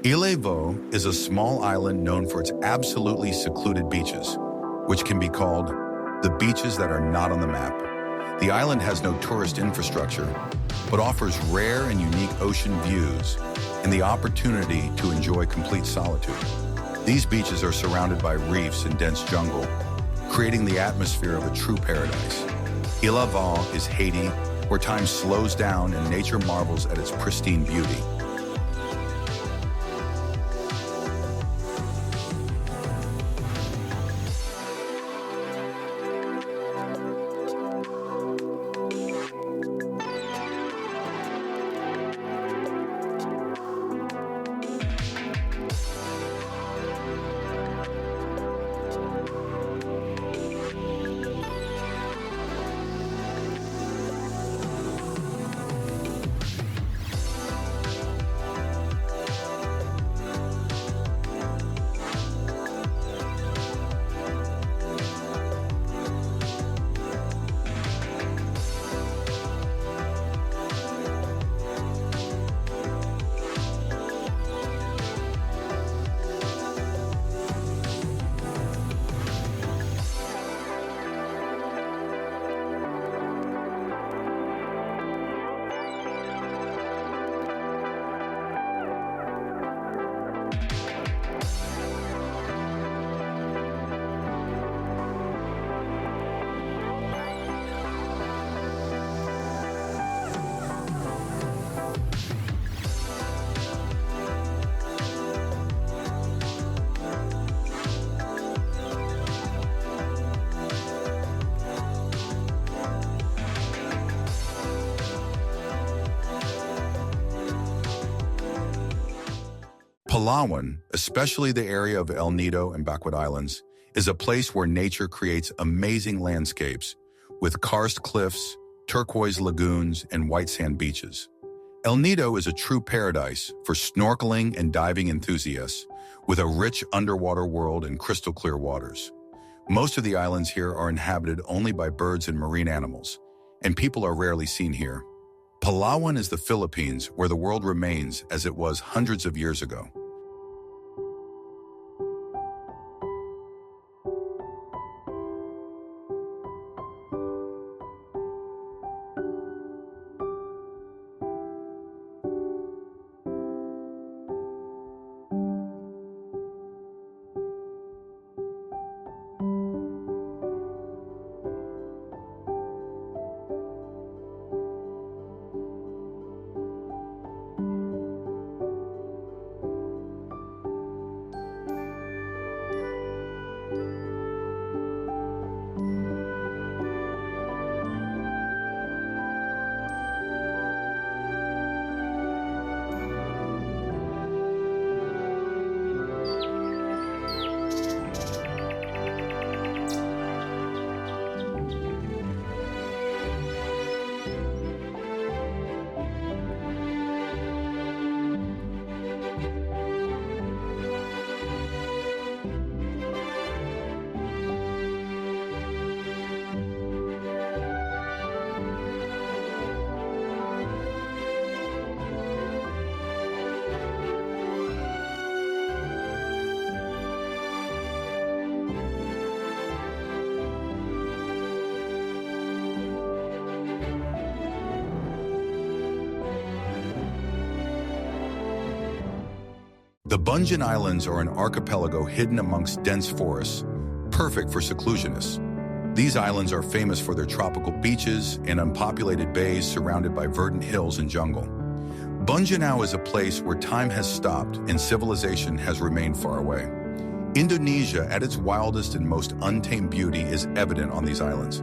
Île is a small island known for its absolutely secluded beaches, which can be called the beaches that are not on the map. The island has no tourist infrastructure, but offers rare and unique ocean views and the opportunity to enjoy complete solitude. These beaches are surrounded by reefs and dense jungle, creating the atmosphere of a true paradise. Île is Haiti, where time slows down and nature marvels at its pristine beauty. Palawan, especially the area of El Nido and Backward Islands, is a place where nature creates amazing landscapes with karst cliffs, turquoise lagoons, and white sand beaches. El Nido is a true paradise for snorkeling and diving enthusiasts with a rich underwater world and crystal clear waters. Most of the islands here are inhabited only by birds and marine animals, and people are rarely seen here. Palawan is the Philippines where the world remains as it was hundreds of years ago. The Bunjin Islands are an archipelago hidden amongst dense forests, perfect for seclusionists. These islands are famous for their tropical beaches and unpopulated bays surrounded by verdant hills and jungle. Bunjinau is a place where time has stopped and civilization has remained far away. Indonesia, at its wildest and most untamed beauty, is evident on these islands.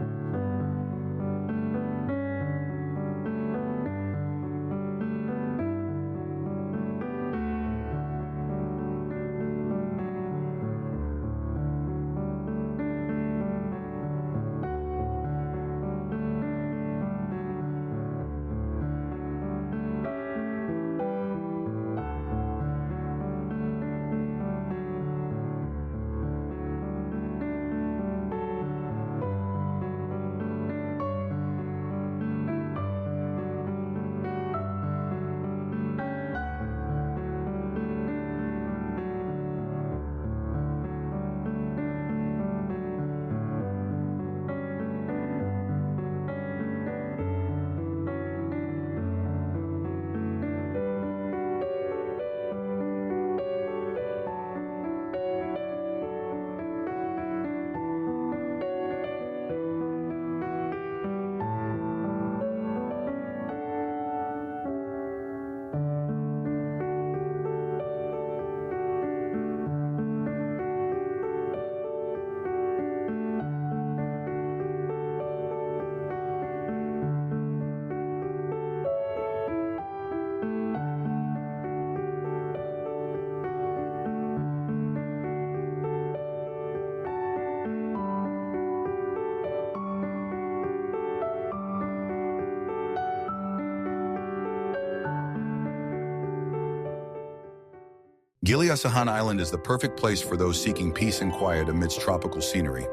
Gili Asahan Island is the perfect place for those seeking peace and quiet amidst tropical scenery.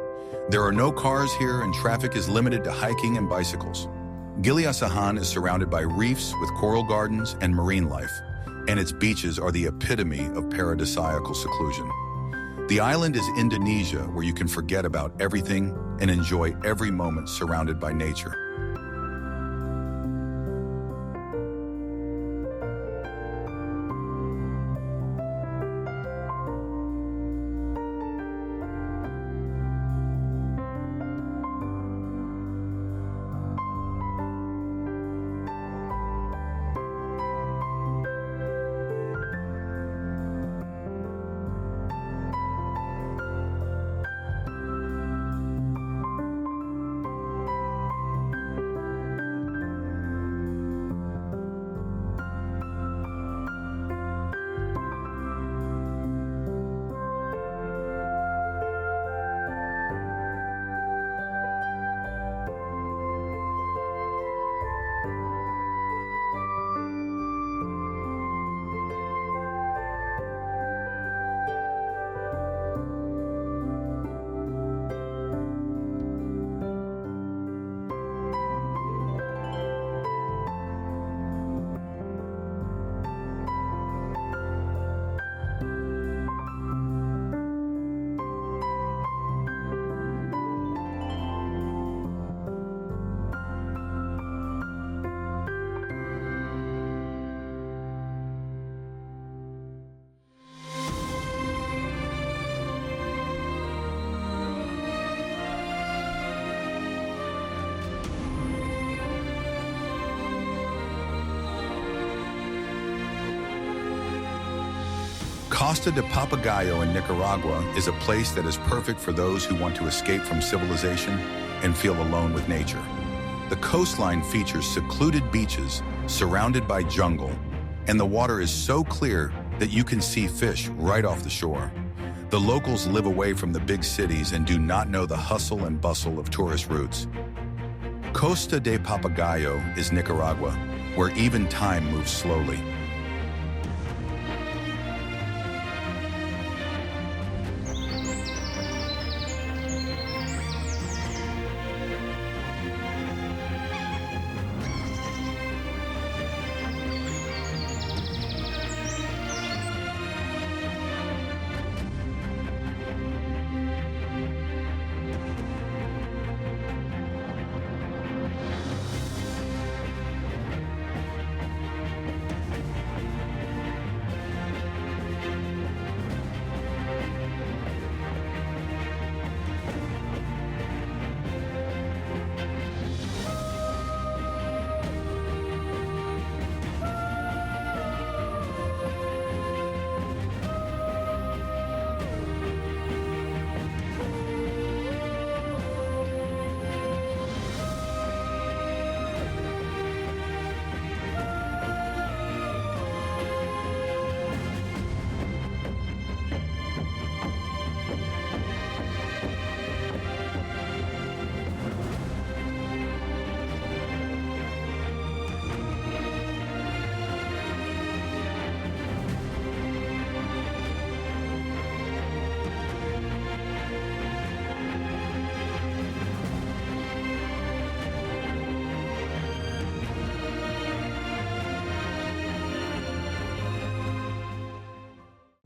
There are no cars here and traffic is limited to hiking and bicycles. Gili Asahan is surrounded by reefs with coral gardens and marine life, and its beaches are the epitome of paradisiacal seclusion. The island is Indonesia, where you can forget about everything and enjoy every moment surrounded by nature. Costa de Papagayo in Nicaragua is a place that is perfect for those who want to escape from civilization and feel alone with nature. The coastline features secluded beaches surrounded by jungle, and the water is so clear that you can see fish right off the shore. The locals live away from the big cities and do not know the hustle and bustle of tourist routes. Costa de Papagayo is Nicaragua, where even time moves slowly.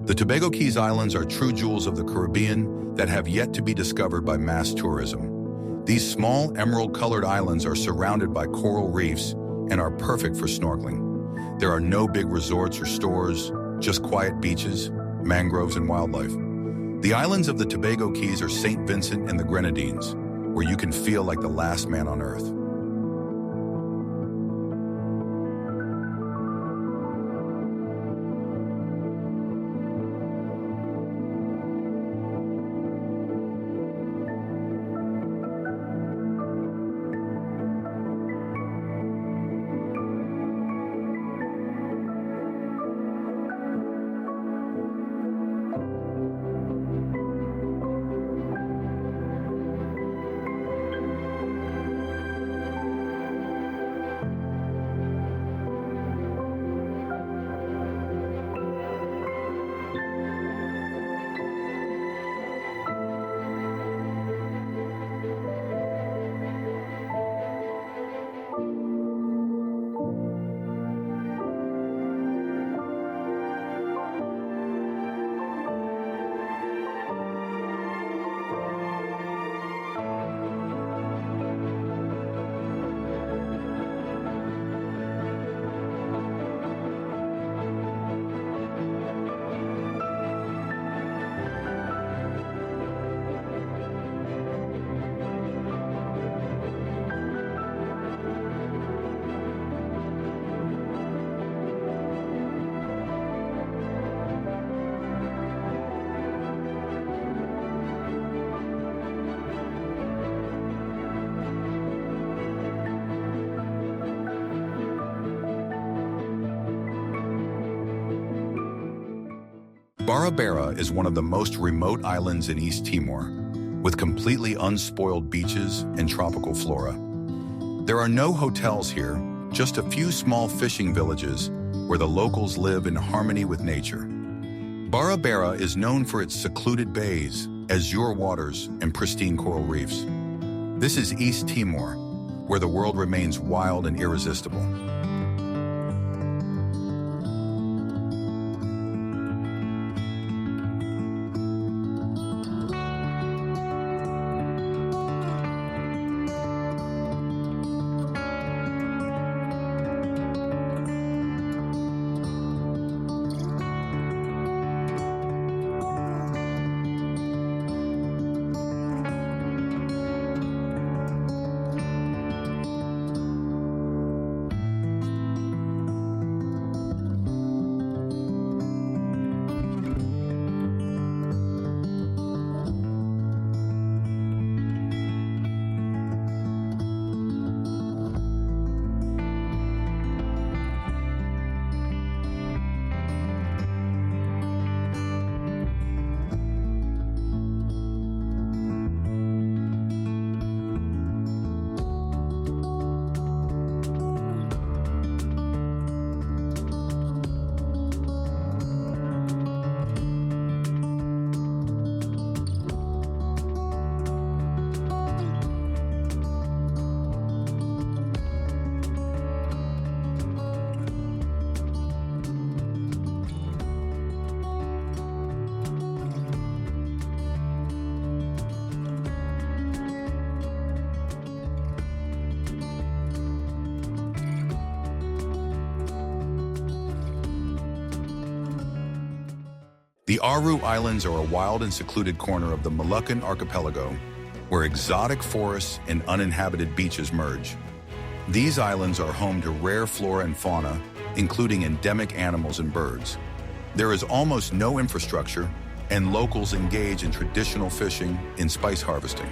The Tobago Keys Islands are true jewels of the Caribbean that have yet to be discovered by mass tourism. These small emerald-colored islands are surrounded by coral reefs and are perfect for snorkeling. There are no big resorts or stores, just quiet beaches, mangroves, and wildlife. The islands of the Tobago Keys are St. Vincent and the Grenadines, where you can feel like the last man on earth. Barabara is one of the most remote islands in East Timor, with completely unspoiled beaches and tropical flora. There are no hotels here, just a few small fishing villages where the locals live in harmony with nature. Barabara is known for its secluded bays, azure waters, and pristine coral reefs. This is East Timor, where the world remains wild and irresistible. The Aru Islands are a wild and secluded corner of the Moluccan archipelago, where exotic forests and uninhabited beaches merge. These islands are home to rare flora and fauna, including endemic animals and birds. There is almost no infrastructure, and locals engage in traditional fishing and spice harvesting.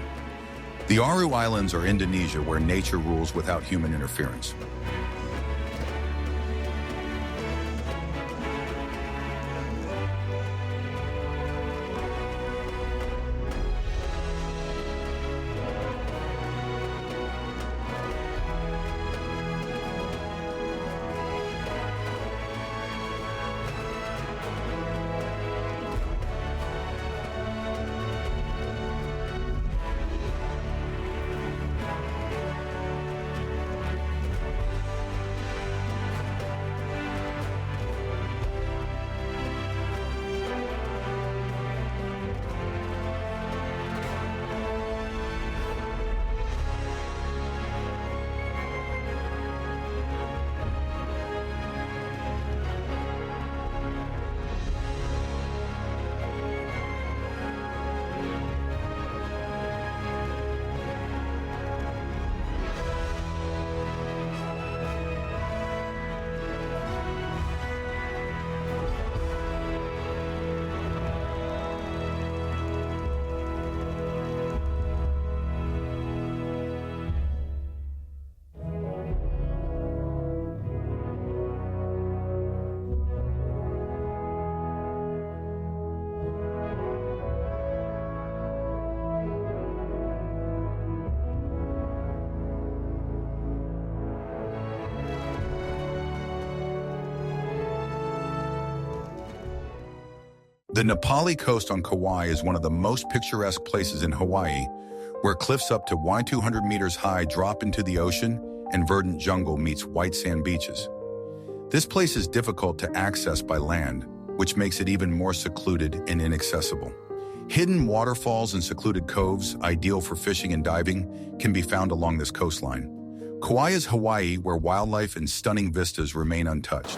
The Aru Islands are Indonesia, where nature rules without human interference. The Nepali coast on Kauai is one of the most picturesque places in Hawaii, where cliffs up to 200 meters high drop into the ocean and verdant jungle meets white sand beaches. This place is difficult to access by land, which makes it even more secluded and inaccessible. Hidden waterfalls and secluded coves, ideal for fishing and diving, can be found along this coastline. Kauai is Hawaii, where wildlife and stunning vistas remain untouched.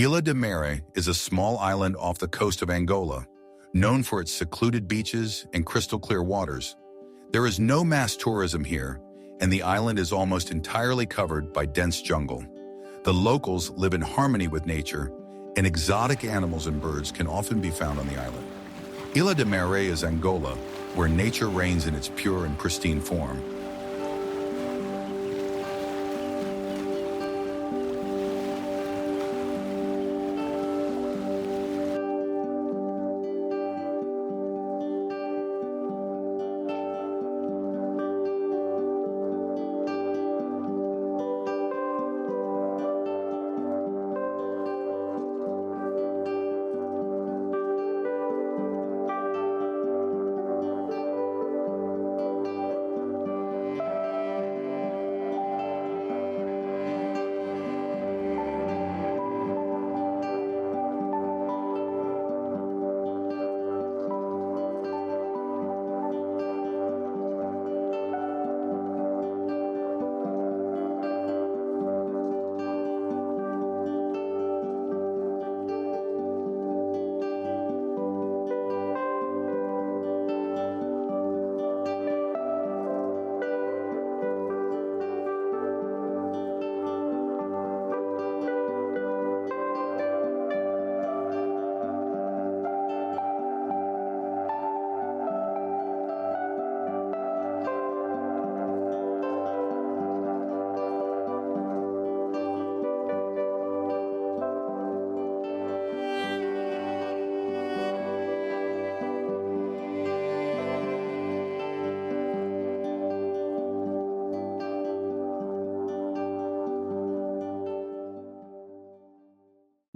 Ilha de Mare is a small island off the coast of Angola, known for its secluded beaches and crystal-clear waters. There is no mass tourism here, and the island is almost entirely covered by dense jungle. The locals live in harmony with nature, and exotic animals and birds can often be found on the island. Ilha de Mare is Angola, where nature reigns in its pure and pristine form.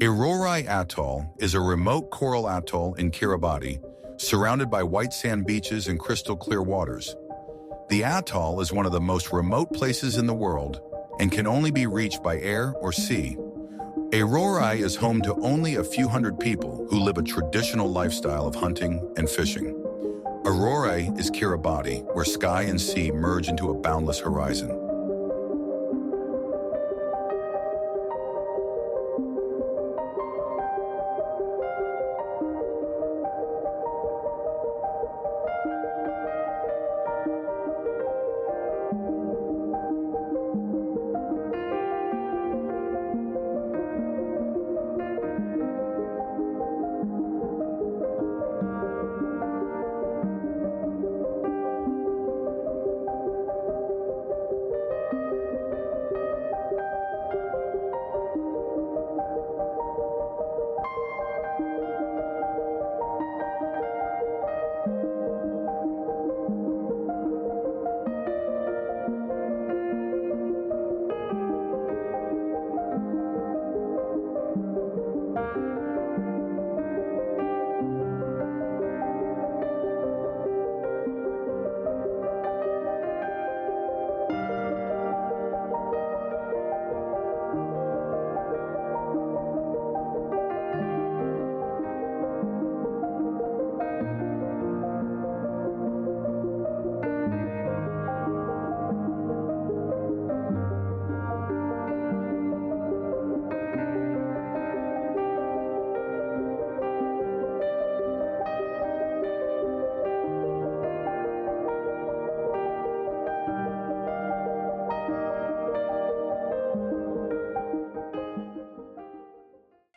Arorai Atoll is a remote coral atoll in Kiribati, surrounded by white sand beaches and crystal-clear waters. The atoll is one of the most remote places in the world and can only be reached by air or sea. Arorai is home to only a few hundred people who live a traditional lifestyle of hunting and fishing. Arorai is Kiribati, where sky and sea merge into a boundless horizon.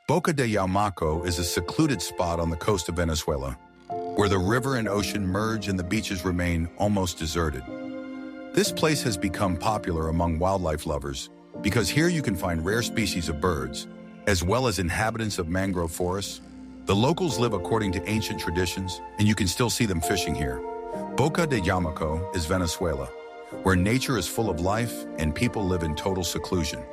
Boca de Yaumaco is a secluded spot on the coast of Venezuela, where the river and ocean merge and the beaches remain almost deserted. This place has become popular among wildlife lovers because here you can find rare species of birds, as well as inhabitants of mangrove forests. The locals live according to ancient traditions, and you can still see them fishing here. Boca de Yaumaco is Venezuela, where nature is full of life and people live in total seclusion.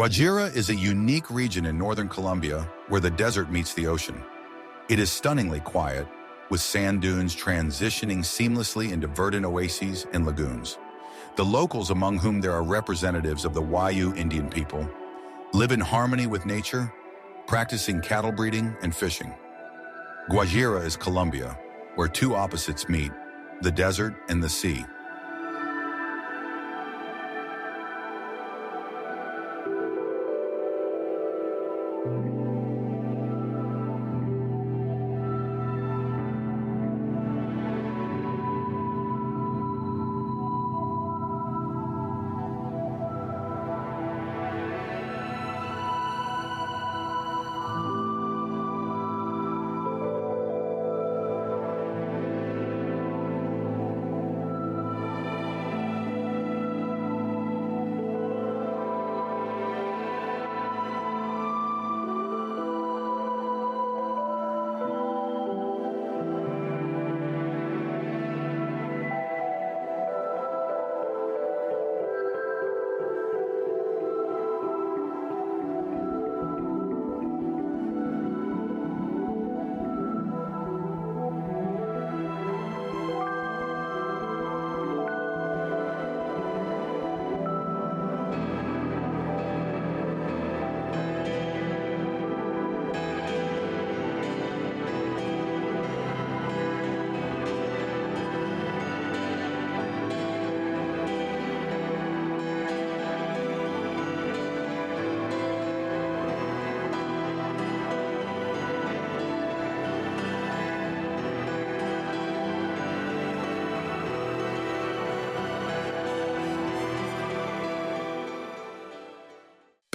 Guajira is a unique region in northern Colombia where the desert meets the ocean. It is stunningly quiet, with sand dunes transitioning seamlessly into verdant oases and lagoons. The locals, among whom there are representatives of the Wayu Indian people, live in harmony with nature, practicing cattle breeding and fishing. Guajira is Colombia, where two opposites meet, the desert and the sea.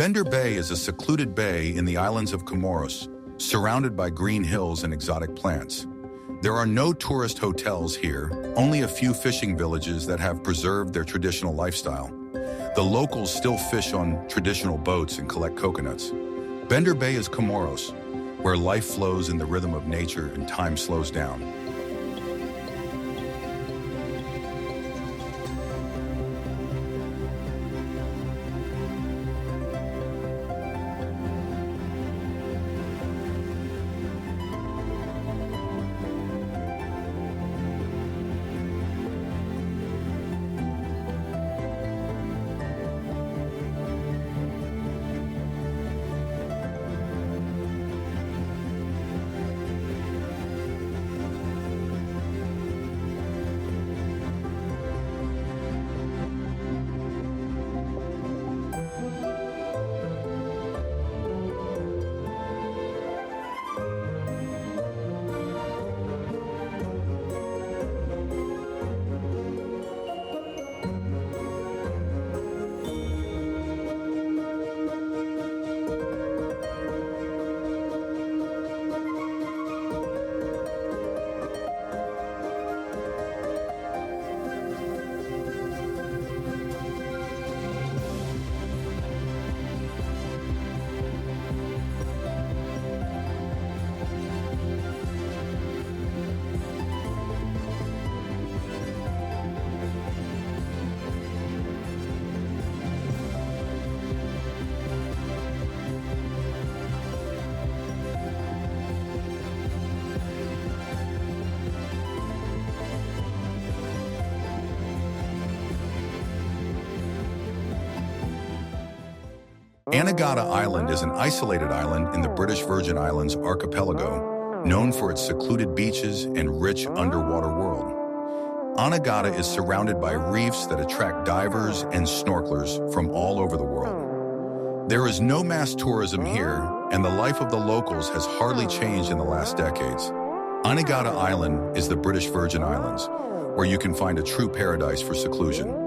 Bender Bay is a secluded bay in the islands of Comoros, surrounded by green hills and exotic plants. There are no tourist hotels here, only a few fishing villages that have preserved their traditional lifestyle. The locals still fish on traditional boats and collect coconuts. Bender Bay is Comoros, where life flows in the rhythm of nature and time slows down. Anegada Island is an isolated island in the British Virgin Islands archipelago, known for its secluded beaches and rich underwater world. Anegada is surrounded by reefs that attract divers and snorkelers from all over the world. There is no mass tourism here, and the life of the locals has hardly changed in the last decades. Anegada Island is the British Virgin Islands, where you can find a true paradise for seclusion.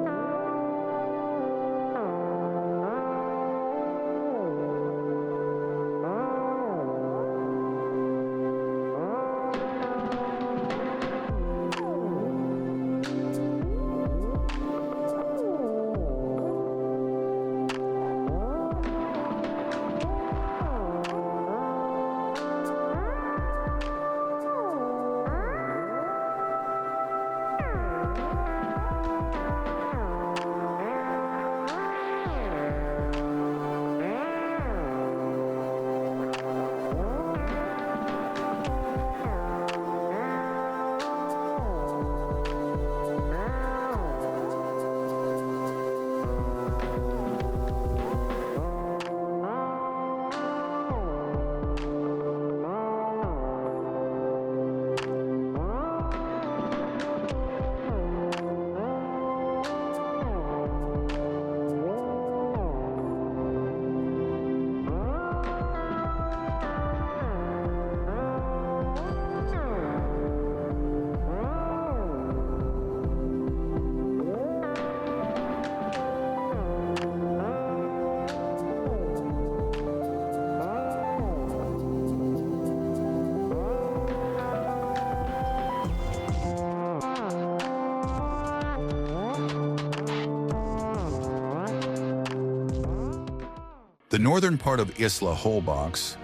The northern part of Isla Holbox,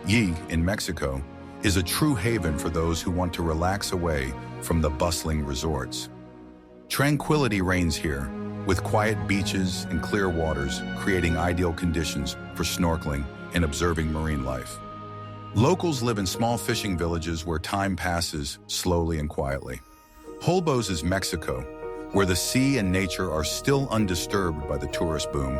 in Mexico, is a true haven for those who want to relax away from the bustling resorts. Tranquility reigns here, with quiet beaches and clear waters creating ideal conditions for snorkeling and observing marine life. Locals live in small fishing villages where time passes slowly and quietly. Holbox is Mexico, where the sea and nature are still undisturbed by the tourist boom.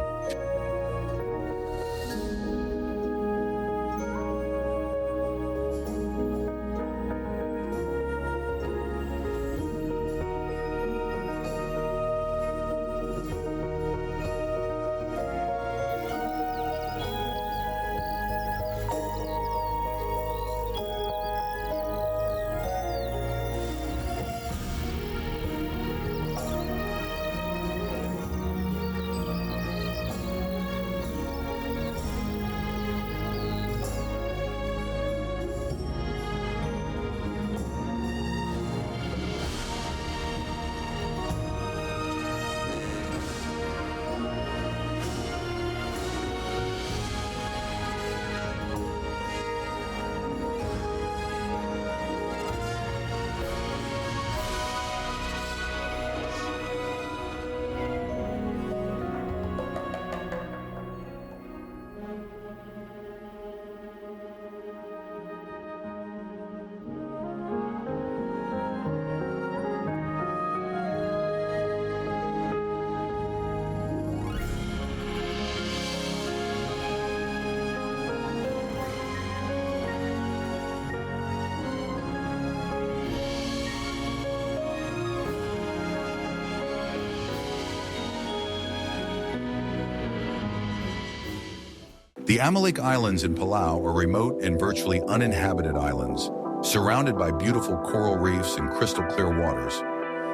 The Amalek Islands in Palau are remote and virtually uninhabited islands, surrounded by beautiful coral reefs and crystal clear waters.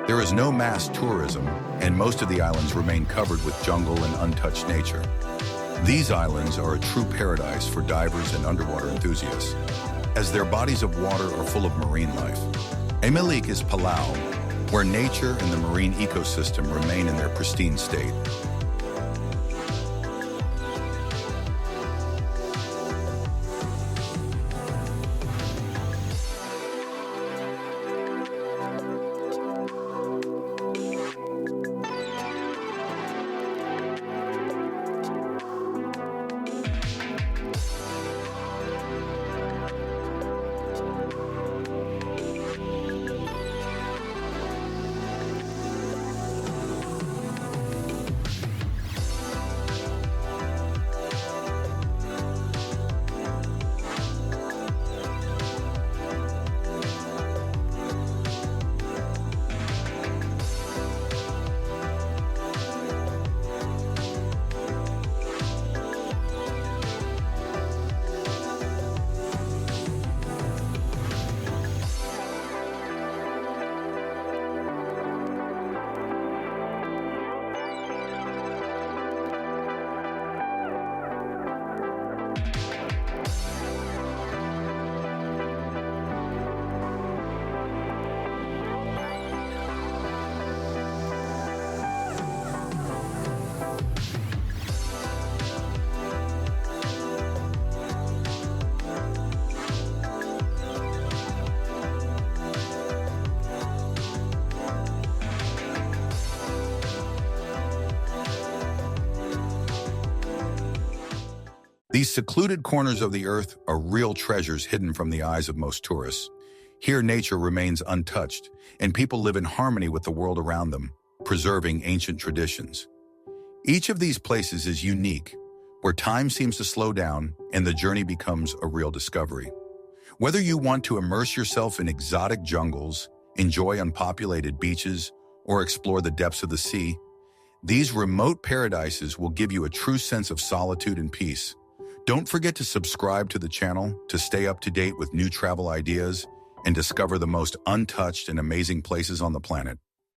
There is no mass tourism, and most of the islands remain covered with jungle and untouched nature. These islands are a true paradise for divers and underwater enthusiasts, as their bodies of water are full of marine life. Amalek is Palau, where nature and the marine ecosystem remain in their pristine state. These secluded corners of the earth are real treasures hidden from the eyes of most tourists. Here, nature remains untouched, and people live in harmony with the world around them, preserving ancient traditions. Each of these places is unique, where time seems to slow down and the journey becomes a real discovery. Whether you want to immerse yourself in exotic jungles, enjoy unpopulated beaches, or explore the depths of the sea, these remote paradises will give you a true sense of solitude and peace. Don't forget to subscribe to the channel to stay up to date with new travel ideas and discover the most untouched and amazing places on the planet.